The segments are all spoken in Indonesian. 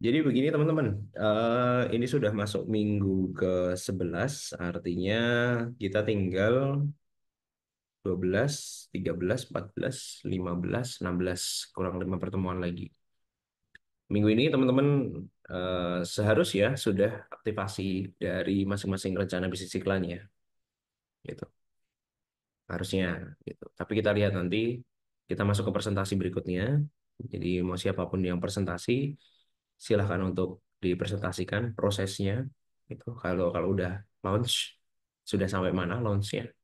Jadi begini teman-teman, ini sudah masuk minggu ke-11, artinya kita tinggal 12, 13, 14, 15, 16, kurang 5 pertemuan lagi. Minggu ini teman-teman seharusnya sudah aktivasi dari masing-masing rencana bisnis iklannya, gitu. Harusnya, gitu. Tapi kita lihat nanti, kita masuk ke presentasi berikutnya. Jadi mau siapapun yang presentasi, silahkan untuk dipresentasikan prosesnya itu kalau kalau udah launch sudah sampai mana launchnya,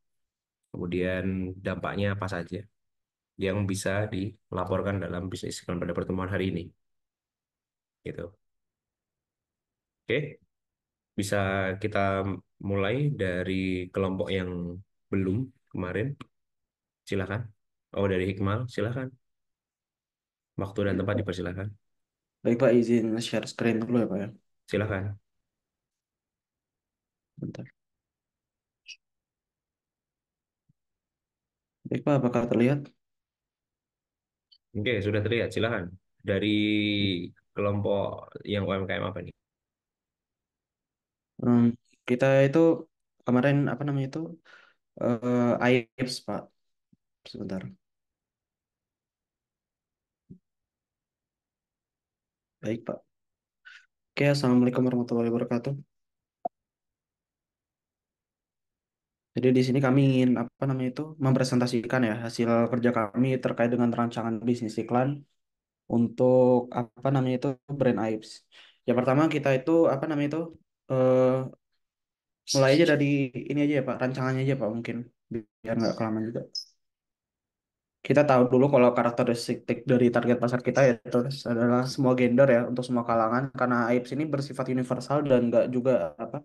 kemudian dampaknya apa saja yang bisa dilaporkan dalam bisnis iklan pada pertemuan hari ini, gitu. Oke, bisa kita mulai dari kelompok yang belum kemarin, silakan. Oh, dari Hikmal, silakan. Waktu dan tempat dipersilakan. Baik Pak, izin share screen dulu ya Pak ya. Silakan. Bentar. Baik Pak, apakah terlihat? Oke, sudah terlihat, silakan. Dari kelompok yang UMKM apa nih? Hmm, kita itu kemarin apa namanya itu AIPS Pak. Sebentar. Baik Pak. Oke, Assalamualaikum warahmatullahi wabarakatuh. Jadi di sini kami ingin apa namanya itu mempresentasikan ya hasil kerja kami terkait dengan rancangan bisnis iklan untuk apa namanya itu brand AIPS. Yang pertama kita itu apa namanya itu eh, mulai aja dari ini aja ya Pak, rancangannya aja Pak mungkin biar nggak kelamaan juga. Kita tahu dulu kalau karakteristik dari target pasar kita itu adalah semua gender ya untuk semua kalangan karena AIPS ini bersifat universal dan nggak juga apa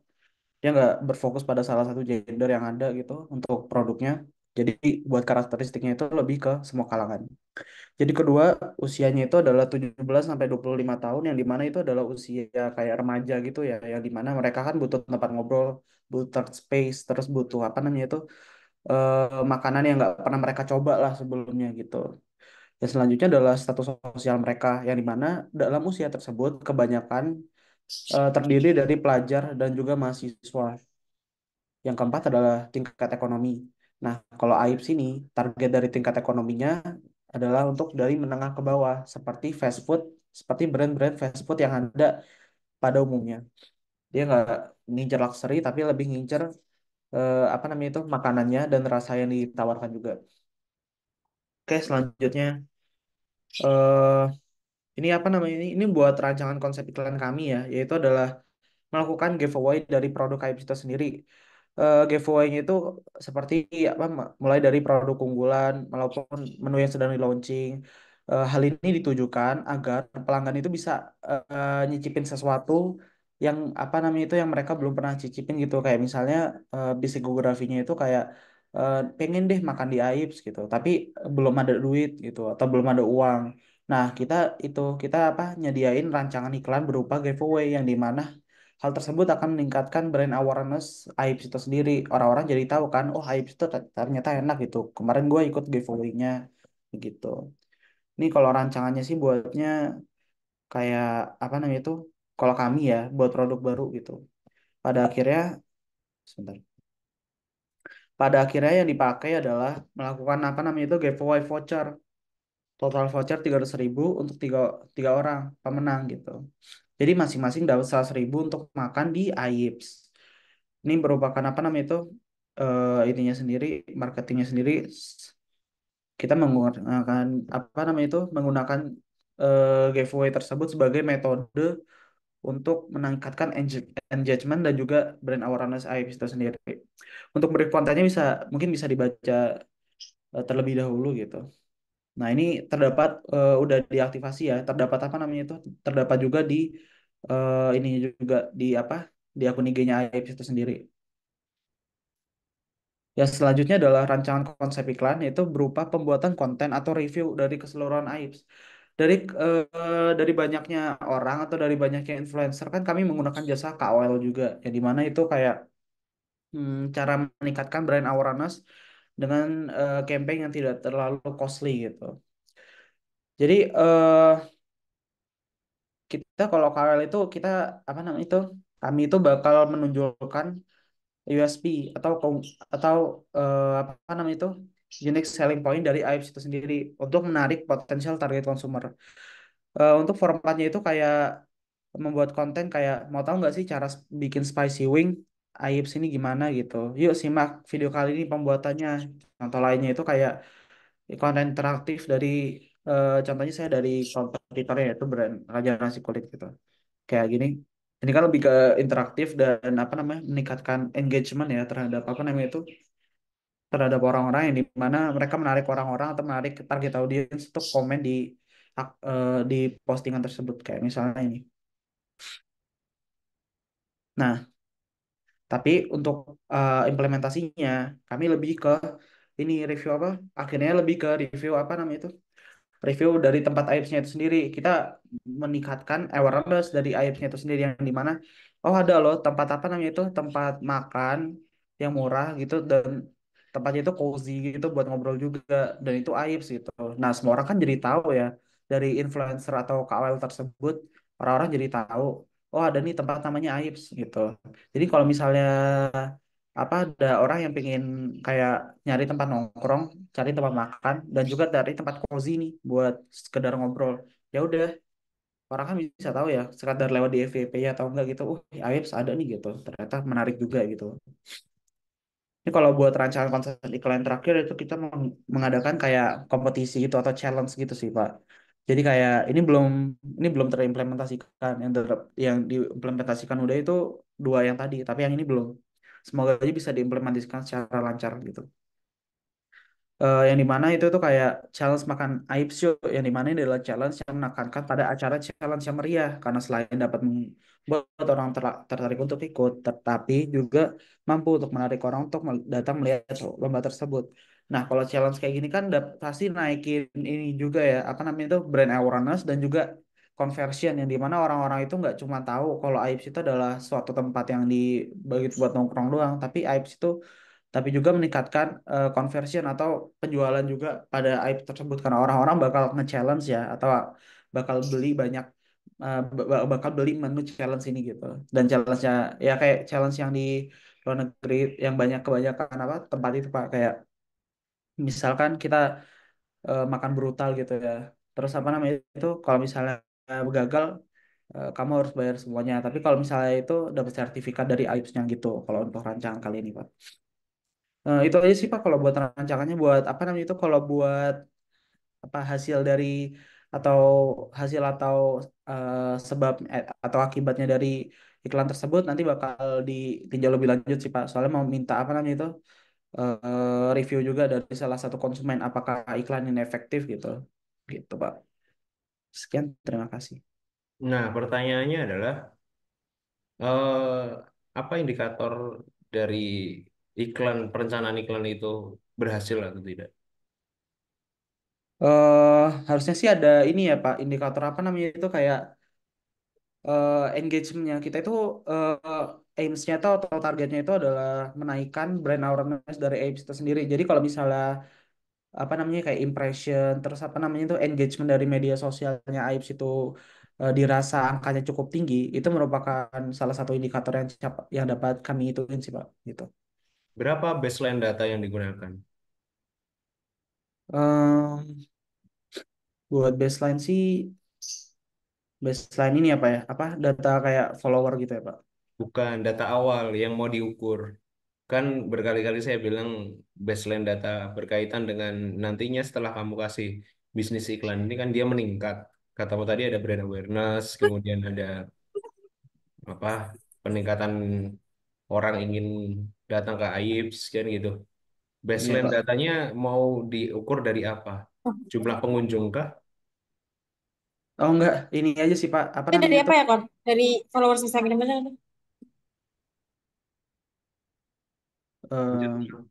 dia nggak berfokus pada salah satu gender yang ada gitu untuk produknya. Jadi buat karakteristiknya itu lebih ke semua kalangan. Jadi kedua, usianya itu adalah 17 sampai 25 tahun yang dimana itu adalah usia kayak remaja gitu ya, yang dimana mereka kan butuh tempat ngobrol, butuh space, terus butuh apa namanya itu makanan yang nggak pernah mereka coba lah sebelumnya gitu. Dan selanjutnya adalah status sosial mereka yang dimana dalam usia tersebut kebanyakan terdiri dari pelajar dan juga mahasiswa. Yang keempat adalah tingkat ekonomi. Nah, kalau AIP sini target dari tingkat ekonominya adalah untuk dari menengah ke bawah seperti fast food, seperti brand-brand fast food yang ada pada umumnya. Dia nggak ngincer luxury tapi lebih ngincer apa namanya itu makanannya dan rasa yang ditawarkan juga. Oke, selanjutnya eh ini apa namanya ini buat rancangan konsep iklan kami ya, yaitu adalah melakukan giveaway dari produk KFC itu sendiri. Giveaway-nya itu seperti apa mulai dari produk unggulan maupun menu yang sedang di launching. Hal ini ditujukan agar pelanggan itu bisa nyicipin sesuatu yang apa namanya itu yang mereka belum pernah cicipin gitu kayak misalnya basic geografinya itu kayak pengen deh makan di Aips gitu tapi belum ada duit gitu atau belum ada uang. Nah, kita apa nyediain rancangan iklan berupa giveaway yang di mana hal tersebut akan meningkatkan brand awareness AIPS itu sendiri. Orang-orang jadi tahu kan, oh AIPS itu ternyata enak gitu. Kemarin gue ikut giveaway-nya gitu. Ini kalau rancangannya sih buatnya kayak apa namanya itu? Kalau kami ya buat produk baru gitu. Pada akhirnya, sebentar. Pada akhirnya yang dipakai adalah melakukan apa namanya itu giveaway voucher. Total voucher 300.000 untuk tiga orang pemenang gitu. Jadi masing-masing dapat 100.000 untuk makan di AIPS. Ini merupakan apa namanya itu ininya sendiri, marketingnya sendiri. Kita menggunakan apa namanya itu menggunakan giveaway tersebut sebagai metode untuk meningkatkan engagement dan juga brand awareness AIPS itu sendiri. Untuk brief kontennya mungkin bisa dibaca terlebih dahulu gitu. Nah, ini terdapat udah diaktifasi ya. Terdapat apa namanya itu? Terdapat juga di ini juga di apa? Di akun IG-nya AIPS itu sendiri. Ya, selanjutnya adalah rancangan konsep iklan yaitu berupa pembuatan konten atau review dari keseluruhan AIPS. Dari banyaknya orang atau dari banyaknya influencer kan kami menggunakan jasa KOL juga. Yang dimana itu kayak cara meningkatkan brand awareness dengan campaign yang tidak terlalu costly gitu. Jadi kita kalau KWL itu kita apa namanya itu kami itu bakal menunjukkan USP atau apa namanya itu unique selling point dari IPS itu sendiri untuk menarik potensial target consumer. Untuk formatnya itu kayak membuat konten kayak mau tahu nggak sih cara bikin spicy wing IPS ini gimana gitu. Yuk simak video kali ini pembuatannya. Contoh lainnya itu kayak konten interaktif dari contohnya saya dari kompetitornya yaitu brand Raja Nasi Kulit gitu. Kayak gini. Ini kan lebih ke interaktif dan apa namanya meningkatkan engagement ya terhadap apa namanya itu terhadap orang-orang yang di mana mereka menarik orang-orang atau menarik target audiens untuk komen di postingan tersebut kayak misalnya ini. Nah, tapi untuk implementasinya kami lebih ke ini review apa? Akhirnya lebih ke review apa namanya itu? Review dari tempat aibnya itu sendiri. Kita meningkatkan awareness dari aibnya itu sendiri yang dimana oh ada loh tempat apa namanya itu tempat makan yang murah gitu dan tempatnya itu cozy gitu buat ngobrol juga dan itu aib gitu. Nah semua orang kan jadi tahu ya dari influencer atau KOL tersebut orang-orang jadi tahu oh ada nih tempat namanya Aibs gitu. Jadi kalau misalnya apa ada orang yang pengen kayak nyari tempat nongkrong, cari tempat makan dan juga dari tempat cozy nih buat sekedar ngobrol. Ya udah, orang kan bisa tahu ya sekadar lewat di FYP ya atau enggak gitu. Aibs ada nih gitu. Ternyata menarik juga gitu. Ini kalau buat rancangan konten iklan terakhir itu kita mengadakan kayak kompetisi gitu atau challenge gitu sih Pak. Jadi kayak ini belum terimplementasikan yang diimplementasikan udah itu dua yang tadi, tapi yang ini belum. Semoga aja bisa diimplementasikan secara lancar gitu. Yang dimana itu tuh kayak challenge makan aib show yang dimana ini adalah challenge yang menekankan pada acara challenge yang meriah karena selain dapat membuat orang tertarik untuk ikut tetapi juga mampu untuk menarik orang untuk datang melihat lomba tersebut. Nah kalau challenge kayak gini kan pasti naikin ini juga ya apa namanya itu brand awareness dan juga conversion yang dimana orang-orang itu nggak cuma tahu kalau AIPS itu adalah suatu tempat yang dibagi buat nongkrong doang tapi AIPS itu tapi juga meningkatkan conversion atau penjualan juga pada IP tersebut karena orang-orang bakal nge-challenge ya atau bakal beli banyak bakal beli menu challenge ini gitu dan challenge-nya ya kayak challenge yang di luar negeri yang banyak kebanyakan apa tempat itu Pak kayak misalkan kita makan brutal gitu ya terus apa namanya itu kalau misalnya gagal kamu harus bayar semuanya tapi kalau misalnya itu dapat sertifikat dari AIPS-nya gitu kalau untuk rancangan kali ini Pak. Itu aja sih Pak kalau buat rancangannya buat apa namanya itu kalau buat apa hasil dari atau hasil atau eh, sebab atau akibatnya dari iklan tersebut nanti bakal ditinjau lebih lanjut sih Pak. Soalnya mau minta apa namanya itu review juga dari salah satu konsumen apakah iklan ini efektif gitu. Gitu Pak. Sekian terima kasih. Nah, pertanyaannya adalah eh, apa indikator dari perencanaan iklan itu berhasil atau tidak? Harusnya sih ada ini ya Pak indikator apa namanya itu kayak engagementnya kita itu aims-nya itu atau targetnya itu adalah menaikkan brand awareness dari aims itu sendiri. Jadi kalau misalnya apa namanya kayak impression terus apa namanya itu engagement dari media sosialnya aims itu dirasa angkanya cukup tinggi, itu merupakan salah satu indikator yang dapat kami hitungin sih Pak. Gitu. Berapa baseline data yang digunakan? Em, buat baseline sih baseline ini apa ya? Apa data kayak follower gitu ya Pak? Bukan data awal yang mau diukur. Kan berkali-kali saya bilang baseline data berkaitan dengan nantinya setelah kamu kasih bisnis iklan ini kan dia meningkat. Katamu tadi ada brand awareness, kemudian ada apa peningkatan orang ingin datang ke AIPS kan gitu. Iya Baseline Pak. datanya mau diukur dari apa? Jumlah pengunjung kah? Oh enggak, ini aja sih Pak. Apa Itu dari namanya itu? apa ya, Kon? Dari followers Instagram aja. Lanjut.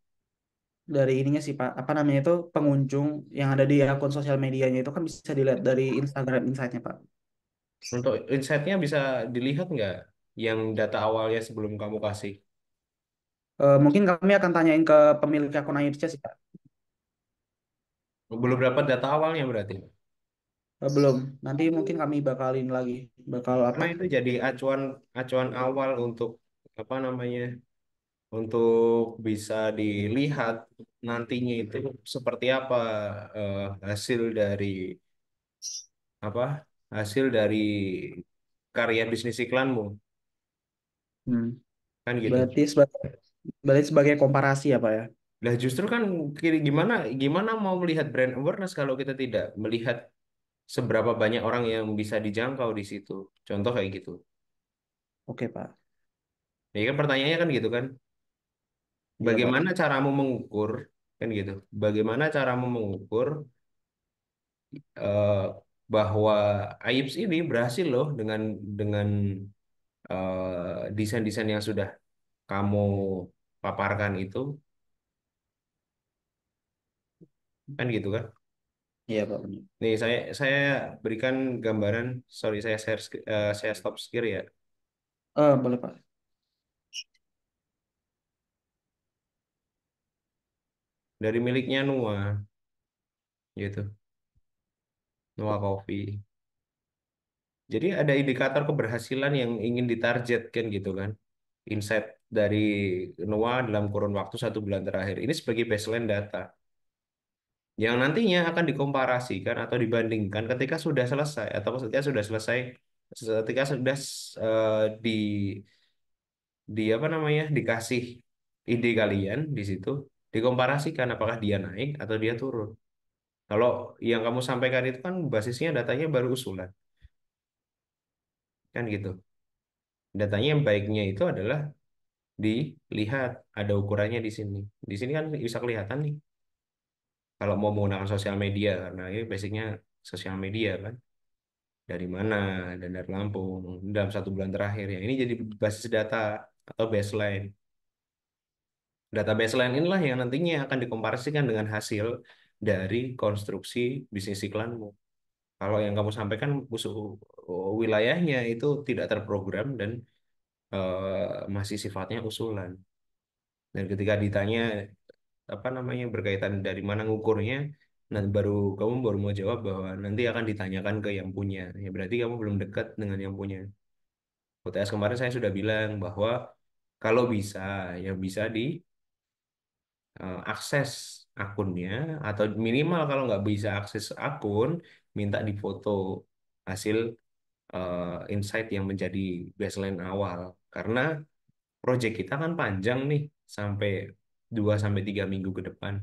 Dari ininya sih Pak, apa namanya itu pengunjung yang ada di akun sosial medianya itu kan bisa dilihat dari Instagram Insight-nya Pak. Untuk insight-nya bisa dilihat nggak yang data awalnya sebelum kamu kasih? Mungkin kami akan tanyain ke pemilik akun Aibsnya sih Pak. Belum dapat data awalnya berarti. Belum. Nanti mungkin kami bakalin lagi. Bakal Karena apa? itu jadi acuan acuan awal untuk apa namanya? Untuk bisa dilihat nantinya itu seperti apa eh, hasil dari apa? Hasil dari karya bisnis iklanmu Hmm. kan gitu. Berarti berarti sebagai komparasi ya Pak ya? Lah justru kan gimana gimana mau melihat brand awareness kalau kita tidak melihat seberapa banyak orang yang bisa dijangkau di situ. Contoh kayak gitu. Oke Pak. Ya kan pertanyaannya kan gitu kan. Iya Pak. Bagaimana caramu mengukur kan gitu. Bagaimana caramu mengukur eh, bahwa AIPS ini berhasil loh dengan desain-desain yang sudah kamu paparkan itu kan gitu kan. Iya Pak. Benar. Nih saya berikan gambaran, sorry saya stop share ya. Boleh Pak. Dari miliknya Noah gitu, Noah Coffee. Jadi ada indikator keberhasilan yang ingin ditargetkan gitu kan. Insight dari Noah dalam kurun waktu 1 bulan terakhir. Ini sebagai baseline data yang nantinya akan dikomparasikan atau dibandingkan ketika sudah selesai atau ketika sudah selesai ketika sudah di apa namanya dikasih ide kalian di situ dikomparasikan apakah dia naik atau dia turun. Kalau yang kamu sampaikan itu kan basisnya datanya baru usulan kan gitu. Datanya yang baiknya itu adalah dilihat ada ukurannya di sini. Di sini kan bisa kelihatan nih kalau mau menggunakan sosial media karena ini basicnya sosial media kan. Dari mana dan dari Lampung dalam 1 bulan terakhir ya ini jadi basis data atau baseline. Data baseline inilah yang nantinya akan dikomparasikan dengan hasil dari konstruksi bisnis iklanmu. Kalau yang kamu sampaikan musuh wilayahnya itu tidak terprogram dan masih sifatnya usulan. Dan ketika ditanya apa namanya berkaitan dari mana ngukurnya, nanti kamu baru mau jawab bahwa nanti akan ditanyakan ke yang punya. Ya berarti kamu belum dekat dengan yang punya. UTS kemarin saya sudah bilang bahwa kalau bisa ya bisa akses akunnya atau minimal kalau nggak bisa akses akun minta difoto hasil insight yang menjadi baseline awal karena proyek kita kan panjang nih sampai 2 sampai 3 minggu ke depan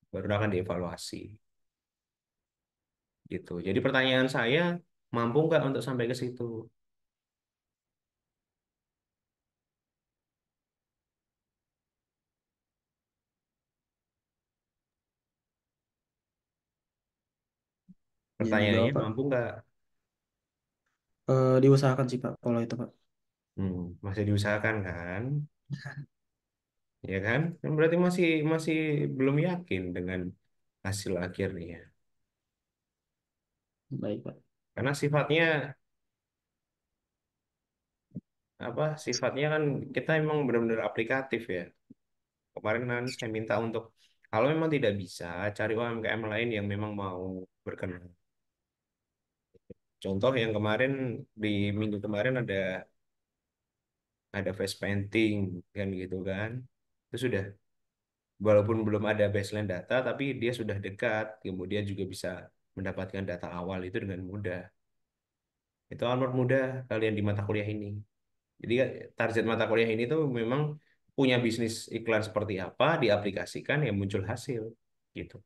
baru akan dievaluasi gitu. Jadi pertanyaan saya mampu nggak untuk sampai ke situ? Yang dijawab Pertanyaannya Pak. mampu nggak? Diusahakan sih Pak kalau itu Pak. Masih diusahakan kan? Ya kan? Kan berarti masih masih belum yakin dengan hasil akhirnya. Baik Pak. Karena sifatnya apa? Sifatnya kan kita emang benar-benar aplikatif ya. Kemarin kan saya minta untuk kalau memang tidak bisa cari UMKM lain yang memang mau berkenan. Contoh yang kemarin di minggu kemarin ada face painting kan gitu kan. Itu sudah walaupun belum ada baseline data tapi dia sudah dekat, kemudian juga bisa mendapatkan data awal itu dengan mudah. Itu amat mudah kalian di mata kuliah ini. Jadi target mata kuliah ini tuh memang punya bisnis iklan seperti apa, diaplikasikan yang muncul hasil gitu.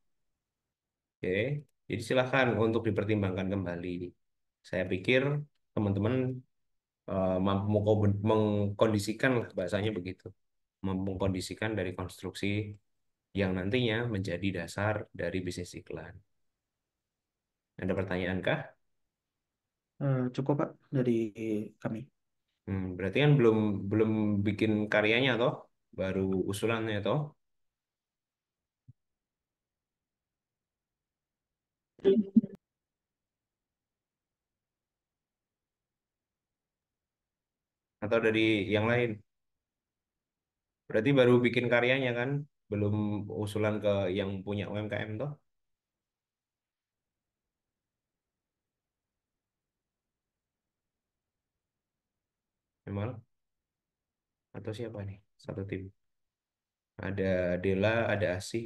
Oke, jadi silakan untuk dipertimbangkan kembali. Saya pikir teman-teman mampu mengkondisikan lah bahasanya begitu, mampu mengkondisikan dari konstruksi yang nantinya menjadi dasar dari bisnis iklan. Ada pertanyaan kah? Cukup Pak dari kami. Berarti kan belum belum bikin karyanya toh, baru usulannya toh, atau dari yang lain. Berarti baru bikin karyanya kan, belum usulan ke yang punya UMKM toh. Kemal atau siapa nih? Satu tim. Ada Dela, ada Asih.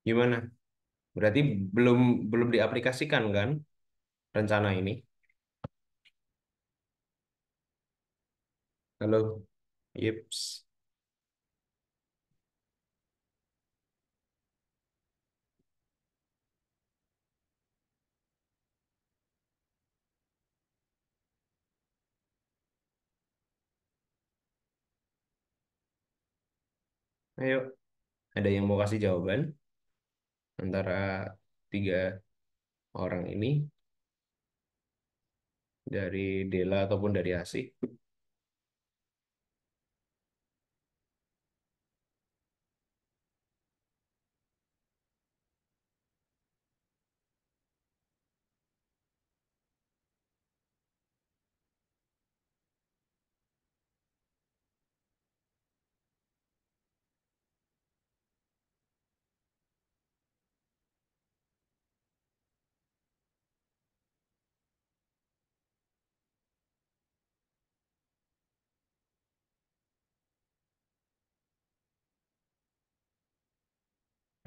Gimana? Berarti belum belum diaplikasikan kan rencana ini? Halo, Yips. Ayo, ada yang mau kasih jawaban antara tiga orang ini dari Dela ataupun dari Asih?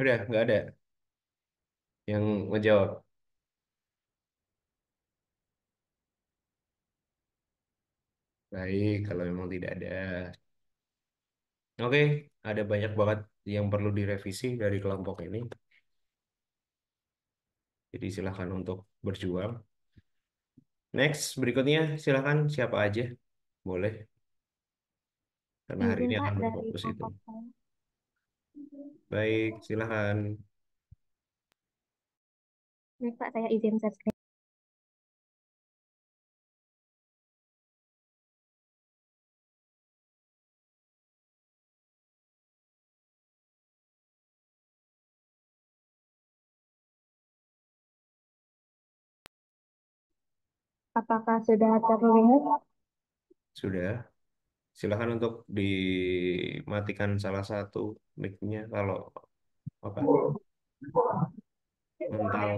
Udah, nggak ada yang ngejawab. Baik, kalau memang tidak ada. Oke, ada banyak banget yang perlu direvisi dari kelompok ini. Jadi silahkan untuk berjuang. Next, berikutnya silahkan siapa aja. Boleh, karena hari Izin ini Pak akan dari berfokus itu. kelompok saya. Baik, silahkan. Baik Pak, saya izin share screen. Apakah sudah terlihat? Sudah. Silahkan untuk dimatikan salah satu mic-nya kalau apa mental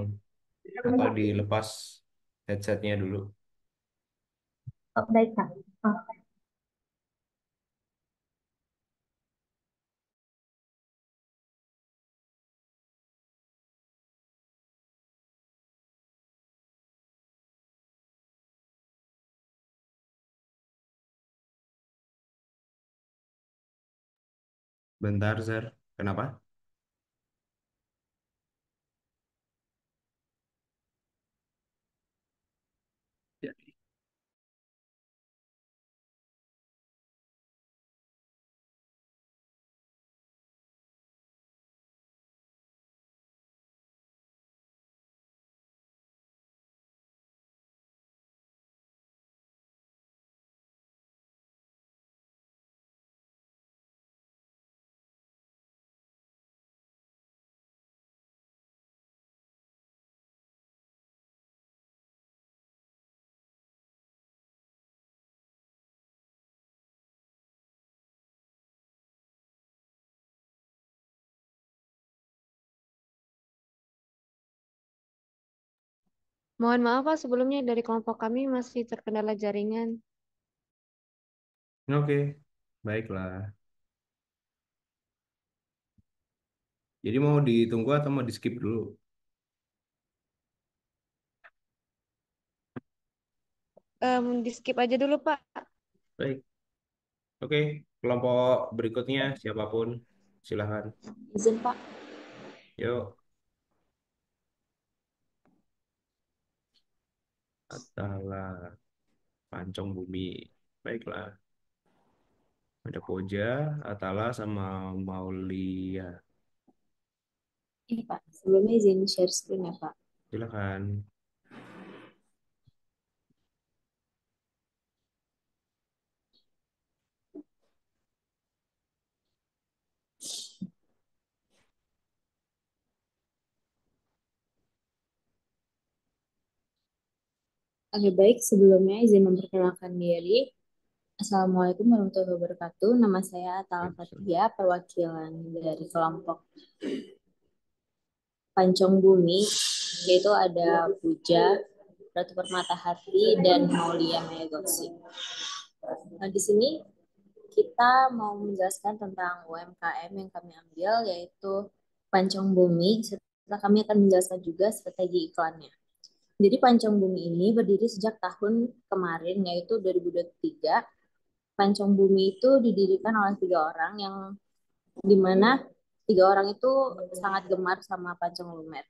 atau dilepas headsetnya dulu. Oh, baik Pak. Oh, Bentar, Zer. Kenapa? Mohon maaf Pak, sebelumnya dari kelompok kami masih terkendala jaringan. Oke, baiklah. Jadi mau ditunggu atau mau di skip dulu? Di skip aja dulu Pak. Baik. Oke, kelompok berikutnya siapapun silahkan. izin Pak. Yuk, Atala, Pancong Bumi. Baiklah. Ada Koja, Atala, sama Maulia. Ini Pak, sebelumnya izin share screen ya Pak. Silakan. Oke, baik. Sebelumnya izin memperkenalkan diri. Assalamualaikum warahmatullahi wabarakatuh. Nama saya Atal Fathia, perwakilan dari kelompok Pancong Bumi, yaitu ada Puja, Ratu Permatahati, dan Maulia Maya Goksi. Nah, di sini kita mau menjelaskan tentang UMKM yang kami ambil, yaitu Pancong Bumi, serta kami akan menjelaskan juga strategi iklannya. Jadi Pancong Bumi ini berdiri sejak tahun kemarin, yaitu 2023. Pancong Bumi itu didirikan oleh 3 orang yang dimana 3 orang itu sangat gemar sama pancong lumer.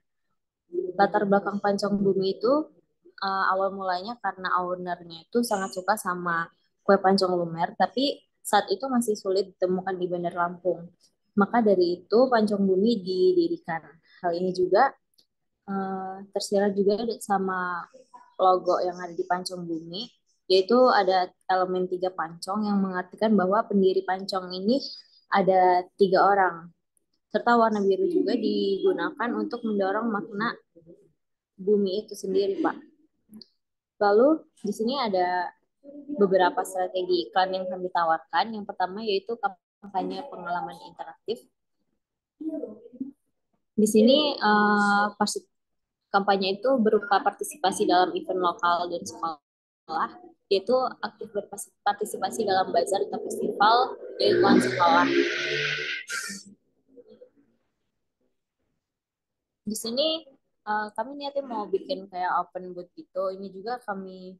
Latar belakang pancong bumi itu awal mulanya karena ownernya itu sangat suka sama kue pancong lumer, tapi saat itu masih sulit ditemukan di Bandar Lampung. Maka dari itu pancong bumi didirikan. Hal ini juga tersirat juga sama logo yang ada di pancong bumi, yaitu ada elemen 3 pancong yang mengartikan bahwa pendiri pancong ini ada 3 orang. Serta warna biru juga digunakan untuk mendorong makna bumi itu sendiri, Pak. Lalu di sini ada beberapa strategi iklan yang kami tawarkan. Yang pertama yaitu kampanye pengalaman interaktif. Di sini kampanye itu berupa partisipasi dalam event lokal dan sekolah, yaitu aktif berpartisipasi dalam bazar atau festival di lingkungan sekolah. Di sini kami niatnya mau bikin kayak open booth gitu. Ini juga kami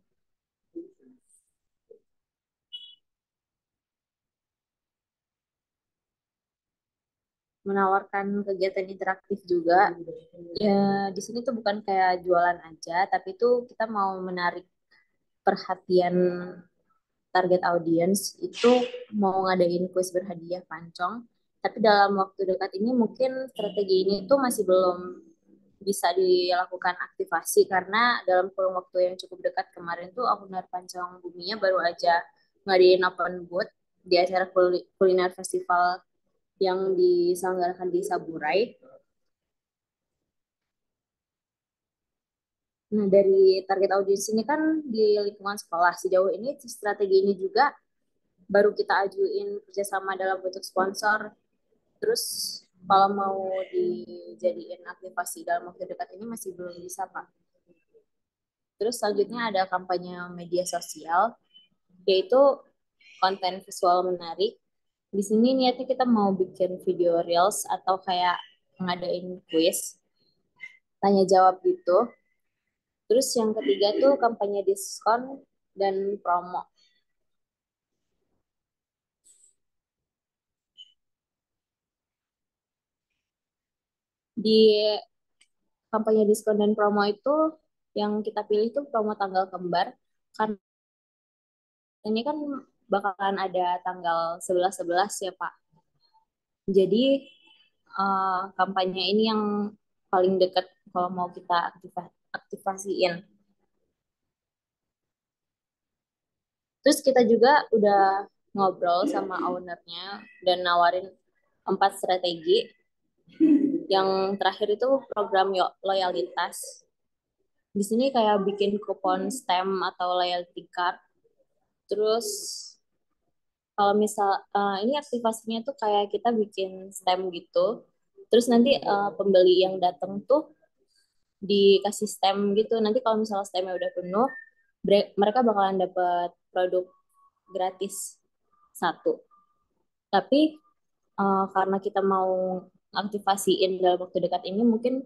menawarkan kegiatan interaktif juga. Ya, di sini tuh bukan kayak jualan aja, tapi tuh kita mau menarik perhatian target audience itu mau ngadain kuis berhadiah pancong. Tapi dalam waktu dekat ini mungkin strategi ini tuh masih belum bisa dilakukan aktivasi karena dalam kurun waktu yang cukup dekat kemarin tuh owner pancong buminya baru aja ngadain open booth di acara kuliner festival yang diselenggarakan di Saburai. Nah, dari target audiens ini kan di lingkungan sekolah. Sejauh ini strategi ini juga baru kita ajuin kerjasama dalam bentuk sponsor. Terus kalau mau dijadiin aktivasi dalam waktu dekat ini masih belum bisa, Pak. Terus selanjutnya ada kampanye media sosial, yaitu konten visual menarik. Di sini niatnya kita mau bikin video reels atau kayak ngadain quiz, tanya jawab gitu. Terus yang ketiga tuh kampanye diskon dan promo. Di kampanye diskon dan promo itu yang kita pilih tuh promo tanggal kembar. Karena ini kan bakalan ada tanggal 11-11 ya, Pak. Jadi kampanye ini yang paling dekat kalau mau kita aktivasiin. Terus kita juga udah ngobrol sama ownernya dan nawarin 4 strategi. Yang terakhir itu program loyalitas. Di sini kayak bikin kupon stem atau loyalty card. Terus kalau misal ini aktivasinya tuh kayak kita bikin stem gitu. Terus nanti pembeli yang datang tuh dikasih stem gitu. Nanti kalau misalnya stemnya udah penuh, mereka bakalan dapat produk gratis satu. Tapi karena kita mau aktivasiin dalam waktu dekat ini, mungkin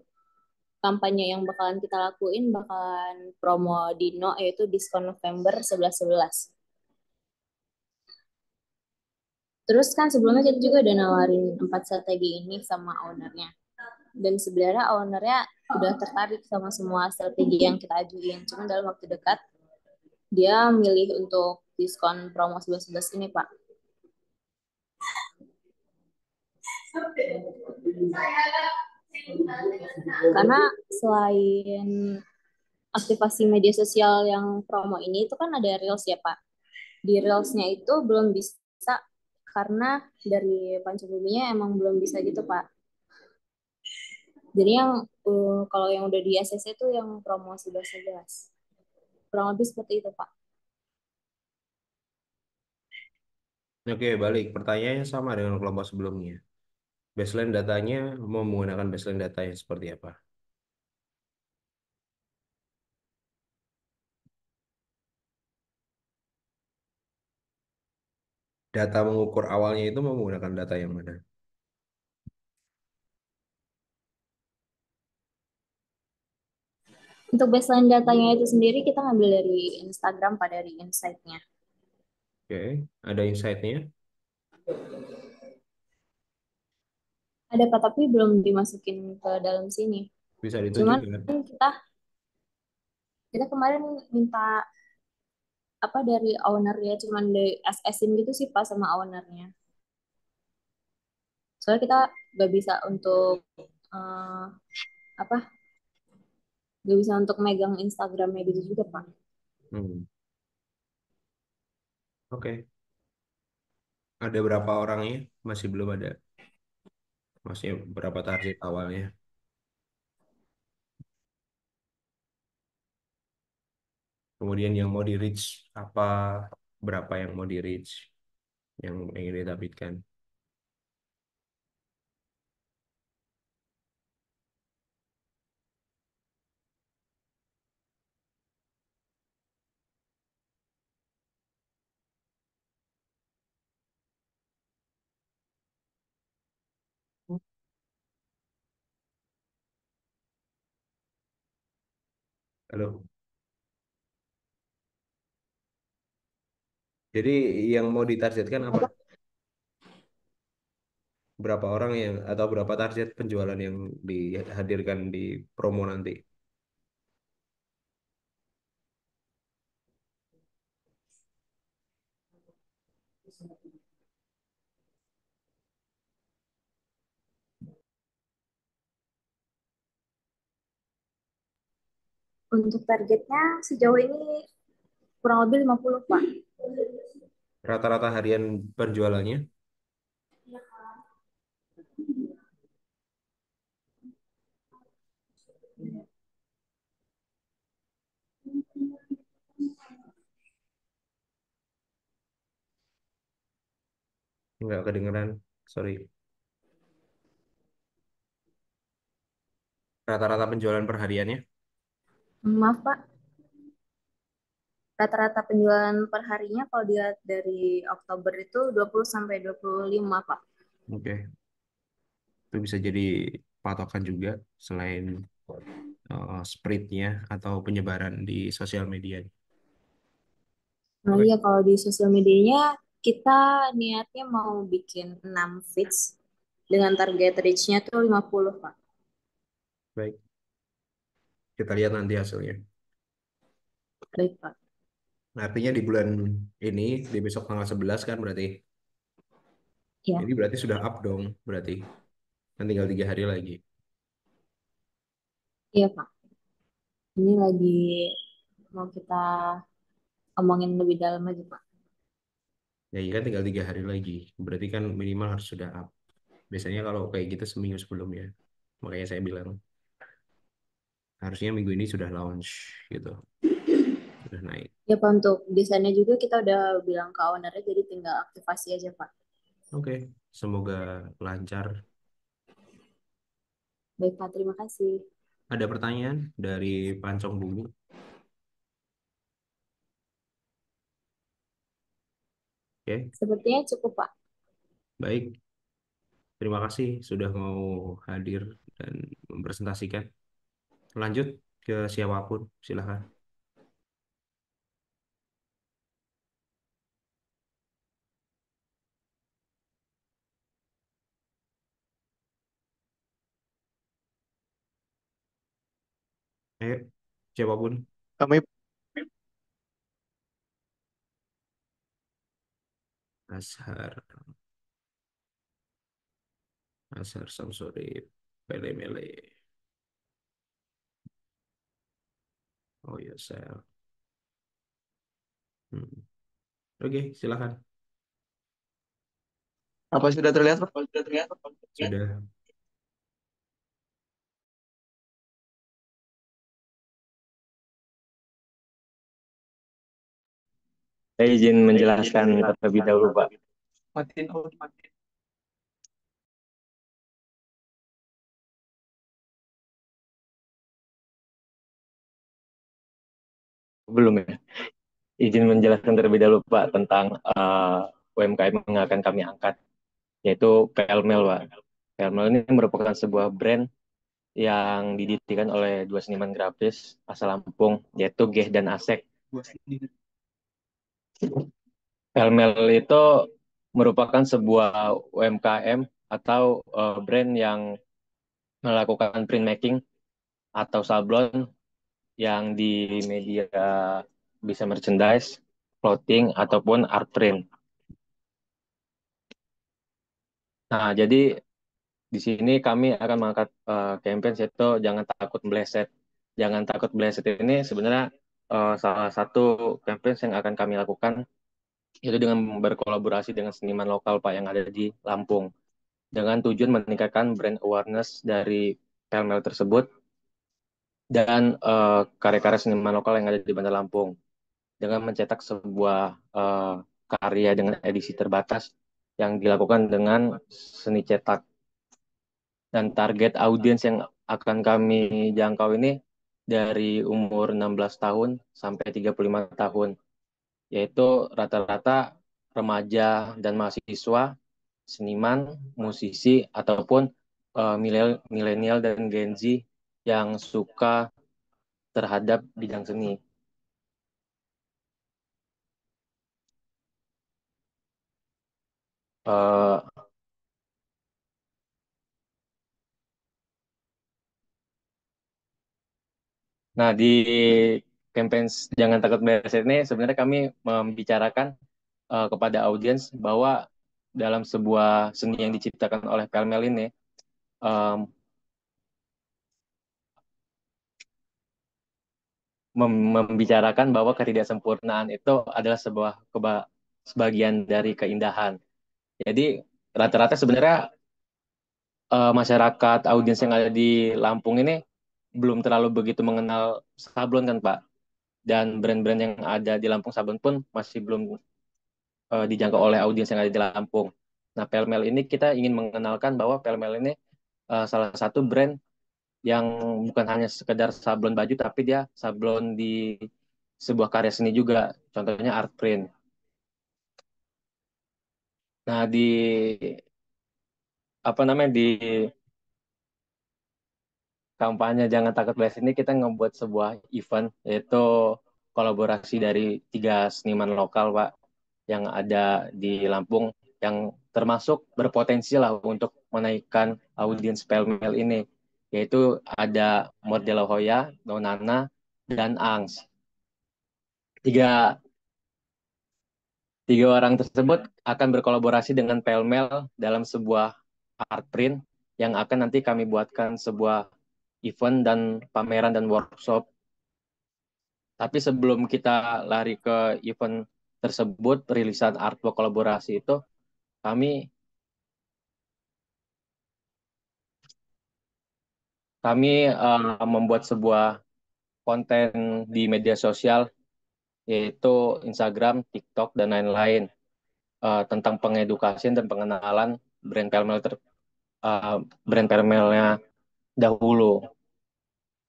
kampanye yang bakalan kita lakuin bakalan promo Dino, yaitu diskon November 11-11. Terus kan sebelumnya kita juga udah nawarin 4 strategi ini sama ownernya. Dan sebenarnya ownernya udah tertarik sama semua strategi yang kita ajuin. Cuma dalam waktu dekat dia milih untuk diskon promo 11-11 ini, Pak. Karena selain aktivasi media sosial yang promo ini itu kan ada Reels ya, Pak. Di Reelsnya itu belum bisa karena dari Pancabuminya emang belum bisa gitu, Pak. Jadi yang kalau yang udah di ACC itu yang promo 11-11. Kurang lebih seperti itu, Pak. Oke, balik. Pertanyaannya sama dengan kelompok sebelumnya. Baseline datanya mau menggunakan baseline data yang seperti apa? Data mengukur awalnya itu mau menggunakan data yang mana? Untuk baseline datanya itu sendiri kita ngambil dari Instagram, Pak, dari insight-nya. Oke, ada insight-nya. Ada, Pak, tapi belum dimasukin ke dalam sini. Bisa Cuman ditunjukkan. kita kita kemarin minta apa dari ownernya, cuman dari SS-in gitu sih, Pak, sama ownernya. Soalnya kita nggak bisa untuk eh, apa nggak bisa untuk megang Instagramnya gitu juga, Pak. Hmm. Oke, ada berapa orangnya? Masih belum ada. Maksudnya berapa target awalnya? Kemudian yang mau di reach apa? Berapa yang mau di reach? Yang ingin diterbitkan. Halo. Jadi yang mau ditargetkan apa? Berapa orang yang atau berapa target penjualan yang dihadirkan di promo nanti? Untuk targetnya sejauh ini kurang lebih 50, Pak. Rata-rata harian penjualannya nggak kedengeran. Sorry. Rata-rata penjualan per hariannya. Maaf, Pak. Rata-rata penjualan per harinya kalau dilihat dari Oktober itu 20 sampai 25, Pak. Oke. Itu bisa jadi patokan juga selain spreadnya atau penyebaran di sosial media. Nah, Oke, iya kalau di sosial medianya kita niatnya mau bikin 6 feeds dengan target reach-nya tuh 50, Pak. baik. Kita lihat nanti hasilnya. Baik, Pak. Nah, artinya di bulan ini, di besok tanggal 11 kan berarti. Ya, Ini berarti sudah up dong, berarti. Kan tinggal 3 hari lagi. iya, Pak. Ini lagi mau kita omongin lebih dalam lagi, Pak. Ya, iya kan tinggal 3 hari lagi. Berarti kan minimal harus sudah up. Biasanya kalau kayak gitu seminggu sebelumnya. Makanya saya bilang, harusnya minggu ini sudah launch gitu. Sudah naik. Ya, Pak, untuk desainnya juga kita udah bilang ke ownernya, jadi tinggal aktivasi aja, Pak. Oke, semoga lancar. Baik, Pak. Terima kasih. Ada pertanyaan dari Pancong Bumi? Oke, Sepertinya cukup, Pak. baik. Terima kasih sudah mau hadir dan mempresentasikan. Lanjut ke siapapun, silahkan. Ayo, siapapun. Kami Ashar, Ashar Samsuri, Pele Mele. Oh ya, saya. Hmm. Oke, silahkan. apa sudah terlihat, Pak? Sudah terlihat, Pak? Sudah. Saya izin menjelaskan terlebih dahulu, Pak. Matiin audio. Belum ya? Izin menjelaskan terlebih dahulu, Pak, tentang UMKM yang akan kami angkat, yaitu Pelmel, Pak. Pelmel ini merupakan sebuah brand yang didirikan oleh dua seniman grafis asal Lampung, yaitu Geh dan Asek. Gua sendiri. Pelmel itu merupakan sebuah UMKM atau brand yang melakukan printmaking atau sablon yang di media bisa merchandise, clothing, ataupun art print. Nah, jadi di sini kami akan mengangkat campaign yaitu jangan takut meleset. Jangan takut meleset ini sebenarnya salah satu campaign yang akan kami lakukan yaitu dengan berkolaborasi dengan seniman lokal Pak yang ada di Lampung dengan tujuan meningkatkan brand awareness dari Pelmel tersebut dan karya-karya seniman lokal yang ada di Bandar Lampung dengan mencetak sebuah karya dengan edisi terbatas yang dilakukan dengan seni cetak. Dan target audiens yang akan kami jangkau ini dari umur 16 tahun sampai 35 tahun, yaitu rata-rata remaja dan mahasiswa, seniman, musisi, ataupun milenial dan Gen Z yang suka terhadap bidang seni. Eh, Nah, di campaign Jangan Takut Meleset ini sebenarnya kami membicarakan kepada audiens bahwa dalam sebuah seni yang diciptakan oleh Pelmel ini em, membicarakan bahwa ketidaksempurnaan itu adalah sebagian dari keindahan. Jadi rata-rata sebenarnya masyarakat audiens yang ada di Lampung ini belum terlalu begitu mengenal sablon kan Pak. Dan brand-brand yang ada di Lampung sablon pun masih belum dijangkau oleh audiens yang ada di Lampung. Nah, Pelmel ini kita ingin mengenalkan bahwa Pelmel ini salah satu brand yang bukan hanya sekedar sablon baju, tapi dia sablon di sebuah karya seni juga. Contohnya art print. Nah, di apa namanya di kampanye Jangan Takut Blast ini kita ngebuat sebuah event yaitu kolaborasi dari tiga seniman lokal, Pak, yang ada di Lampung yang termasuk berpotensi lah untuk menaikkan audiens Pelmel ini, yaitu ada Modelo Hoya, Nonana, dan Angs. Tiga, tiga orang tersebut akan berkolaborasi dengan Pelmel dalam sebuah art print yang akan nanti kami buatkan sebuah event dan pameran dan workshop. Tapi sebelum kita lari ke event tersebut, perilisan artwork kolaborasi itu, kami kami membuat sebuah konten di media sosial, yaitu Instagram, TikTok, dan lain-lain, tentang pengedukasian dan pengenalan brand Pelmel uh, brand Pelmelnya dahulu.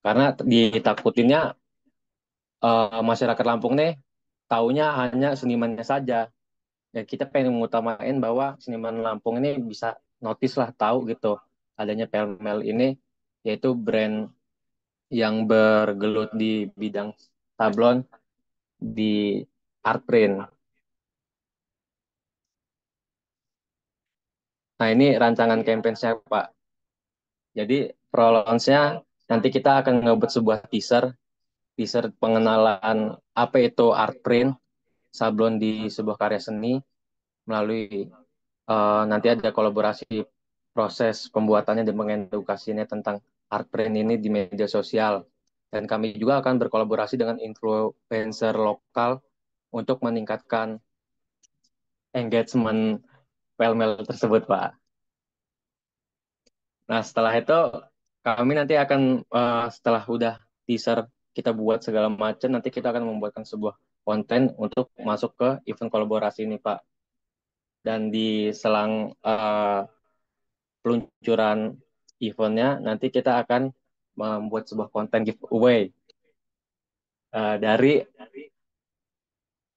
Karena ditakutinnya masyarakat Lampung nih taunya hanya senimannya saja. Dan kita pengen mengutamain bahwa seniman Lampung ini bisa notice lah, tahu gitu adanya Pelmel ini, yaitu brand yang bergelut di bidang sablon di art print. Nah, ini rancangan campaign-nya, Pak. Jadi, pro launch-nya nanti kita akan ngebuat sebuah teaser pengenalan apa itu art print, sablon di sebuah karya seni, melalui nanti ada kolaborasi proses pembuatannya dan mengedukasinya tentang art print ini di media sosial. Dan kami juga akan berkolaborasi dengan influencer lokal untuk meningkatkan engagement Pelmel tersebut, Pak. Nah, setelah itu kami nanti akan setelah udah teaser kita buat segala macam, nanti kita akan membuatkan sebuah konten untuk masuk ke event kolaborasi ini, Pak. Dan di selang peluncuran eventnya, nanti kita akan membuat sebuah konten giveaway dari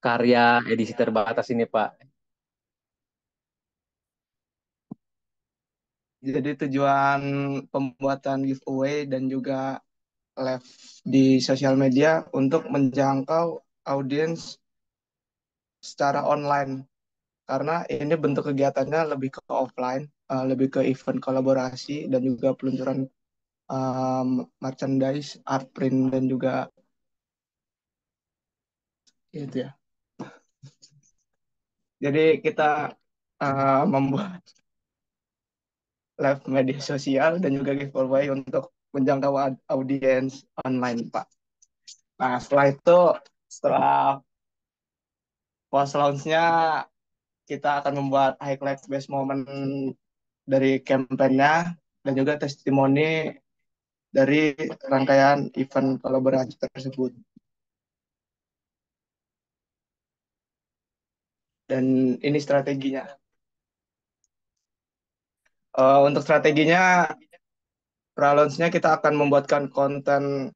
karya edisi terbatas ini, Pak. Jadi tujuan pembuatan giveaway dan juga live di sosial media untuk menjangkau audiens secara online. Karena ini bentuk kegiatannya lebih ke offline, lebih ke event kolaborasi dan juga peluncuran merchandise, art print dan juga itu ya. Jadi kita membuat live media sosial dan juga giveaway untuk menjangkau audiens online, Pak. Nah, setelah itu, setelah post launch-nya, kita akan membuat highlight best moment dari kampanye dan juga testimoni dari rangkaian event kolaborasi tersebut. Dan ini strateginya. Untuk strateginya, pra-launch-nya kita akan membuatkan konten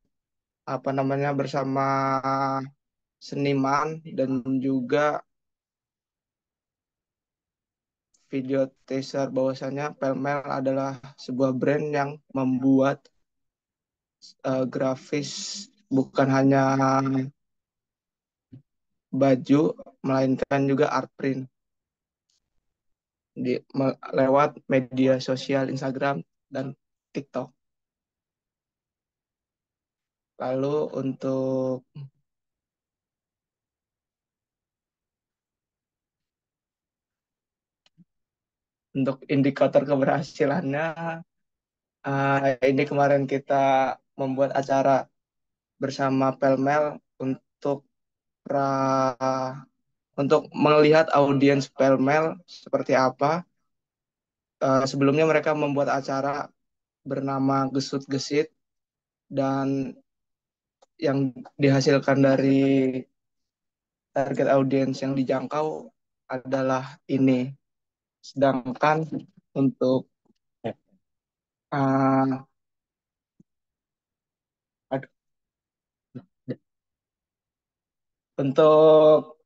apa namanya bersama seniman dan juga video teaser bahwasanya Pelmel adalah sebuah brand yang membuat grafis bukan hanya baju melainkan juga art print lewat media sosial Instagram dan TikTok. Lalu untuk indikator keberhasilannya, ini kemarin kita membuat acara bersama Pelmel untuk untuk melihat audiens Pelmel seperti apa. Sebelumnya mereka membuat acara bernama Gesut Gesit dan yang dihasilkan dari target audiens yang dijangkau adalah ini. Sedangkan untuk uh, untuk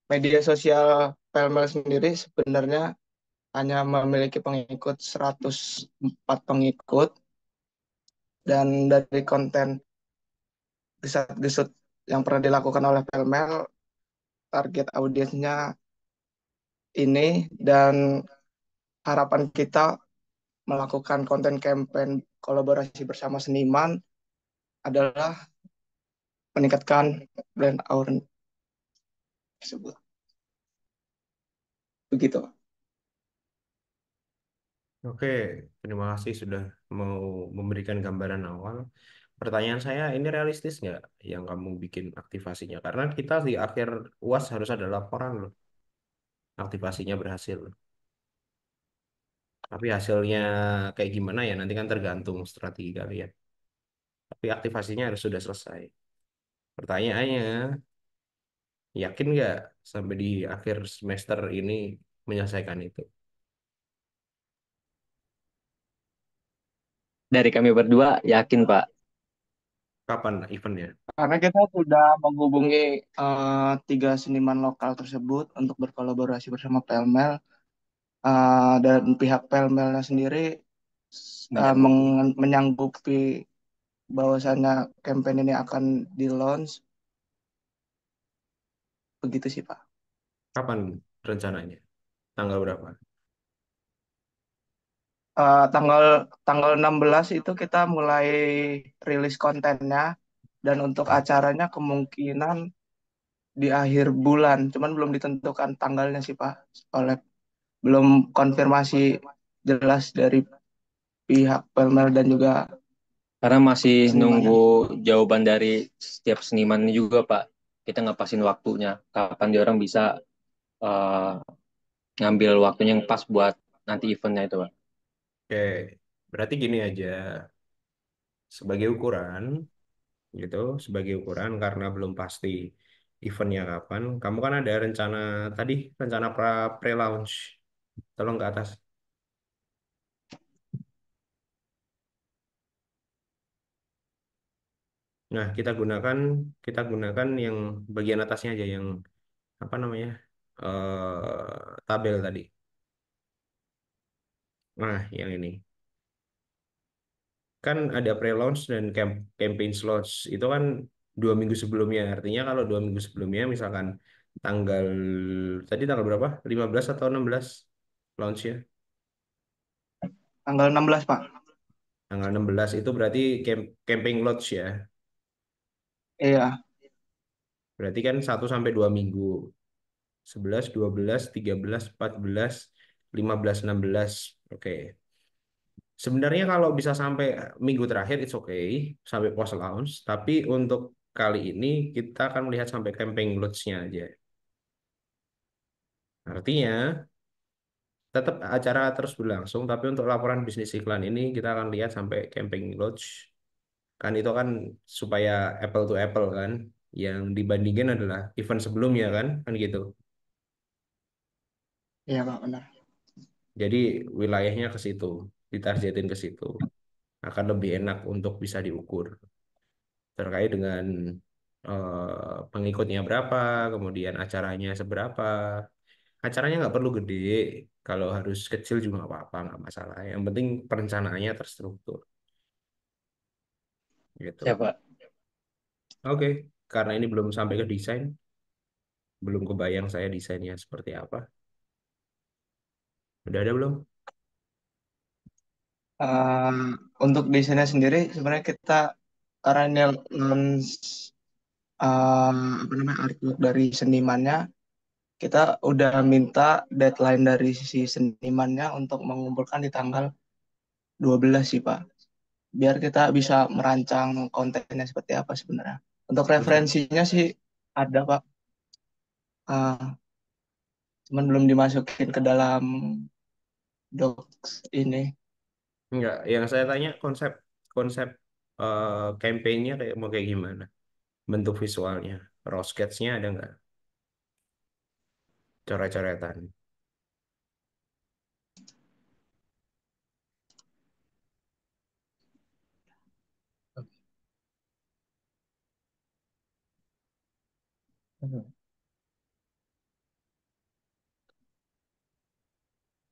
media sosial Pelmel sendiri sebenarnya hanya memiliki pengikut 104 pengikut, dan dari konten gesat-gesut yang pernah dilakukan oleh Pelmel, target audiensnya ini, dan harapan kita melakukan konten campaign kolaborasi bersama seniman adalah meningkatkan brand awareness tersebut. Begitu. Oke, terima kasih sudah mau memberikan gambaran awal. Pertanyaan saya, ini realistis nggak yang kamu bikin aktivasinya? Karena kita di akhir UAS harus ada laporan loh, aktivasinya berhasil. Tapi hasilnya kayak gimana ya, nanti kan tergantung strategi kalian. Tapi aktivasinya harus sudah selesai. Pertanyaannya, yakin nggak sampai di akhir semester ini menyelesaikan itu? Dari kami berdua yakin, Pak. Kapan eventnya? Karena kita sudah menghubungi 3 seniman lokal tersebut untuk berkolaborasi bersama Pelmel, dan pihak Pelmelnya sendiri menyanggupi bahwasannya campaign ini akan di launch. Begitu sih, Pak. Kapan rencananya? Tanggal berapa? Tanggal tanggal 16 itu kita mulai rilis kontennya, dan untuk acaranya kemungkinan di akhir bulan, cuman belum ditentukan tanggalnya sih, Pak. Oleh belum konfirmasi jelas dari pihak Pelmel dan juga Karena masih nunggu senimannya. jawaban dari setiap seniman ini juga, Pak. Kita ngapasin waktunya. Kapan dia orang bisa eh, ngambil waktunya yang pas buat nanti eventnya itu, Pak. Oke, berarti gini aja. Sebagai ukuran, gitu, sebagai ukuran karena belum pasti eventnya kapan. Kamu kan ada rencana tadi, rencana pre-launch. Tolong ke atas. Nah, kita gunakan yang bagian atasnya aja yang apa namanya? Tabel tadi. Nah, yang ini. Kan ada pre-launch dan campaign slots. Itu kan 2 minggu sebelumnya. Artinya kalau 2 minggu sebelumnya, misalkan tanggal, tadi tanggal berapa? 15 atau 16 launch ya? Tanggal 16, Pak. Tanggal 16 itu berarti campaign launch ya. Iya, Berarti kan 1 sampai 2 minggu. 11, 12, 13, 14, 15, 16. Oke. Sebenarnya kalau bisa sampai minggu terakhir, it's okay. Sampai post launch. Tapi untuk kali ini kita akan melihat sampai campaign launch-nya aja. Artinya, tetap acara terus berlangsung. Tapi untuk laporan bisnis iklan ini, kita akan lihat sampai campaign launch. Kan itu kan supaya apple to apple kan. Yang dibandingin adalah event sebelumnya kan gitu. iya Pak, benar. Jadi wilayahnya ke situ, ditargetin ke situ. Akan lebih enak untuk bisa diukur terkait dengan pengikutnya berapa, kemudian acaranya seberapa. Acaranya nggak perlu gede, kalau harus kecil juga nggak apa-apa, nggak masalah. Yang penting perencanaannya terstruktur, gitu. Siapa? Oke, karena ini belum sampai ke desain, belum kebayang saya desainnya seperti apa. Udah ada belum? Ehm, untuk desainnya sendiri sebenarnya kita karena ini launch apa namanya artwork dari senimannya, kita udah minta deadline dari si senimannya untuk mengumpulkan di tanggal 12 sih Pak. Biar kita bisa merancang kontennya seperti apa sebenarnya. Untuk referensinya sih ada Pak. Cuman belum dimasukin ke dalam docs ini. Enggak, yang saya tanya konsep konsep campaign-nya kayak mau kayak gimana? Bentuk visualnya, raw sketch-nya ada nggak? Coret-coretan.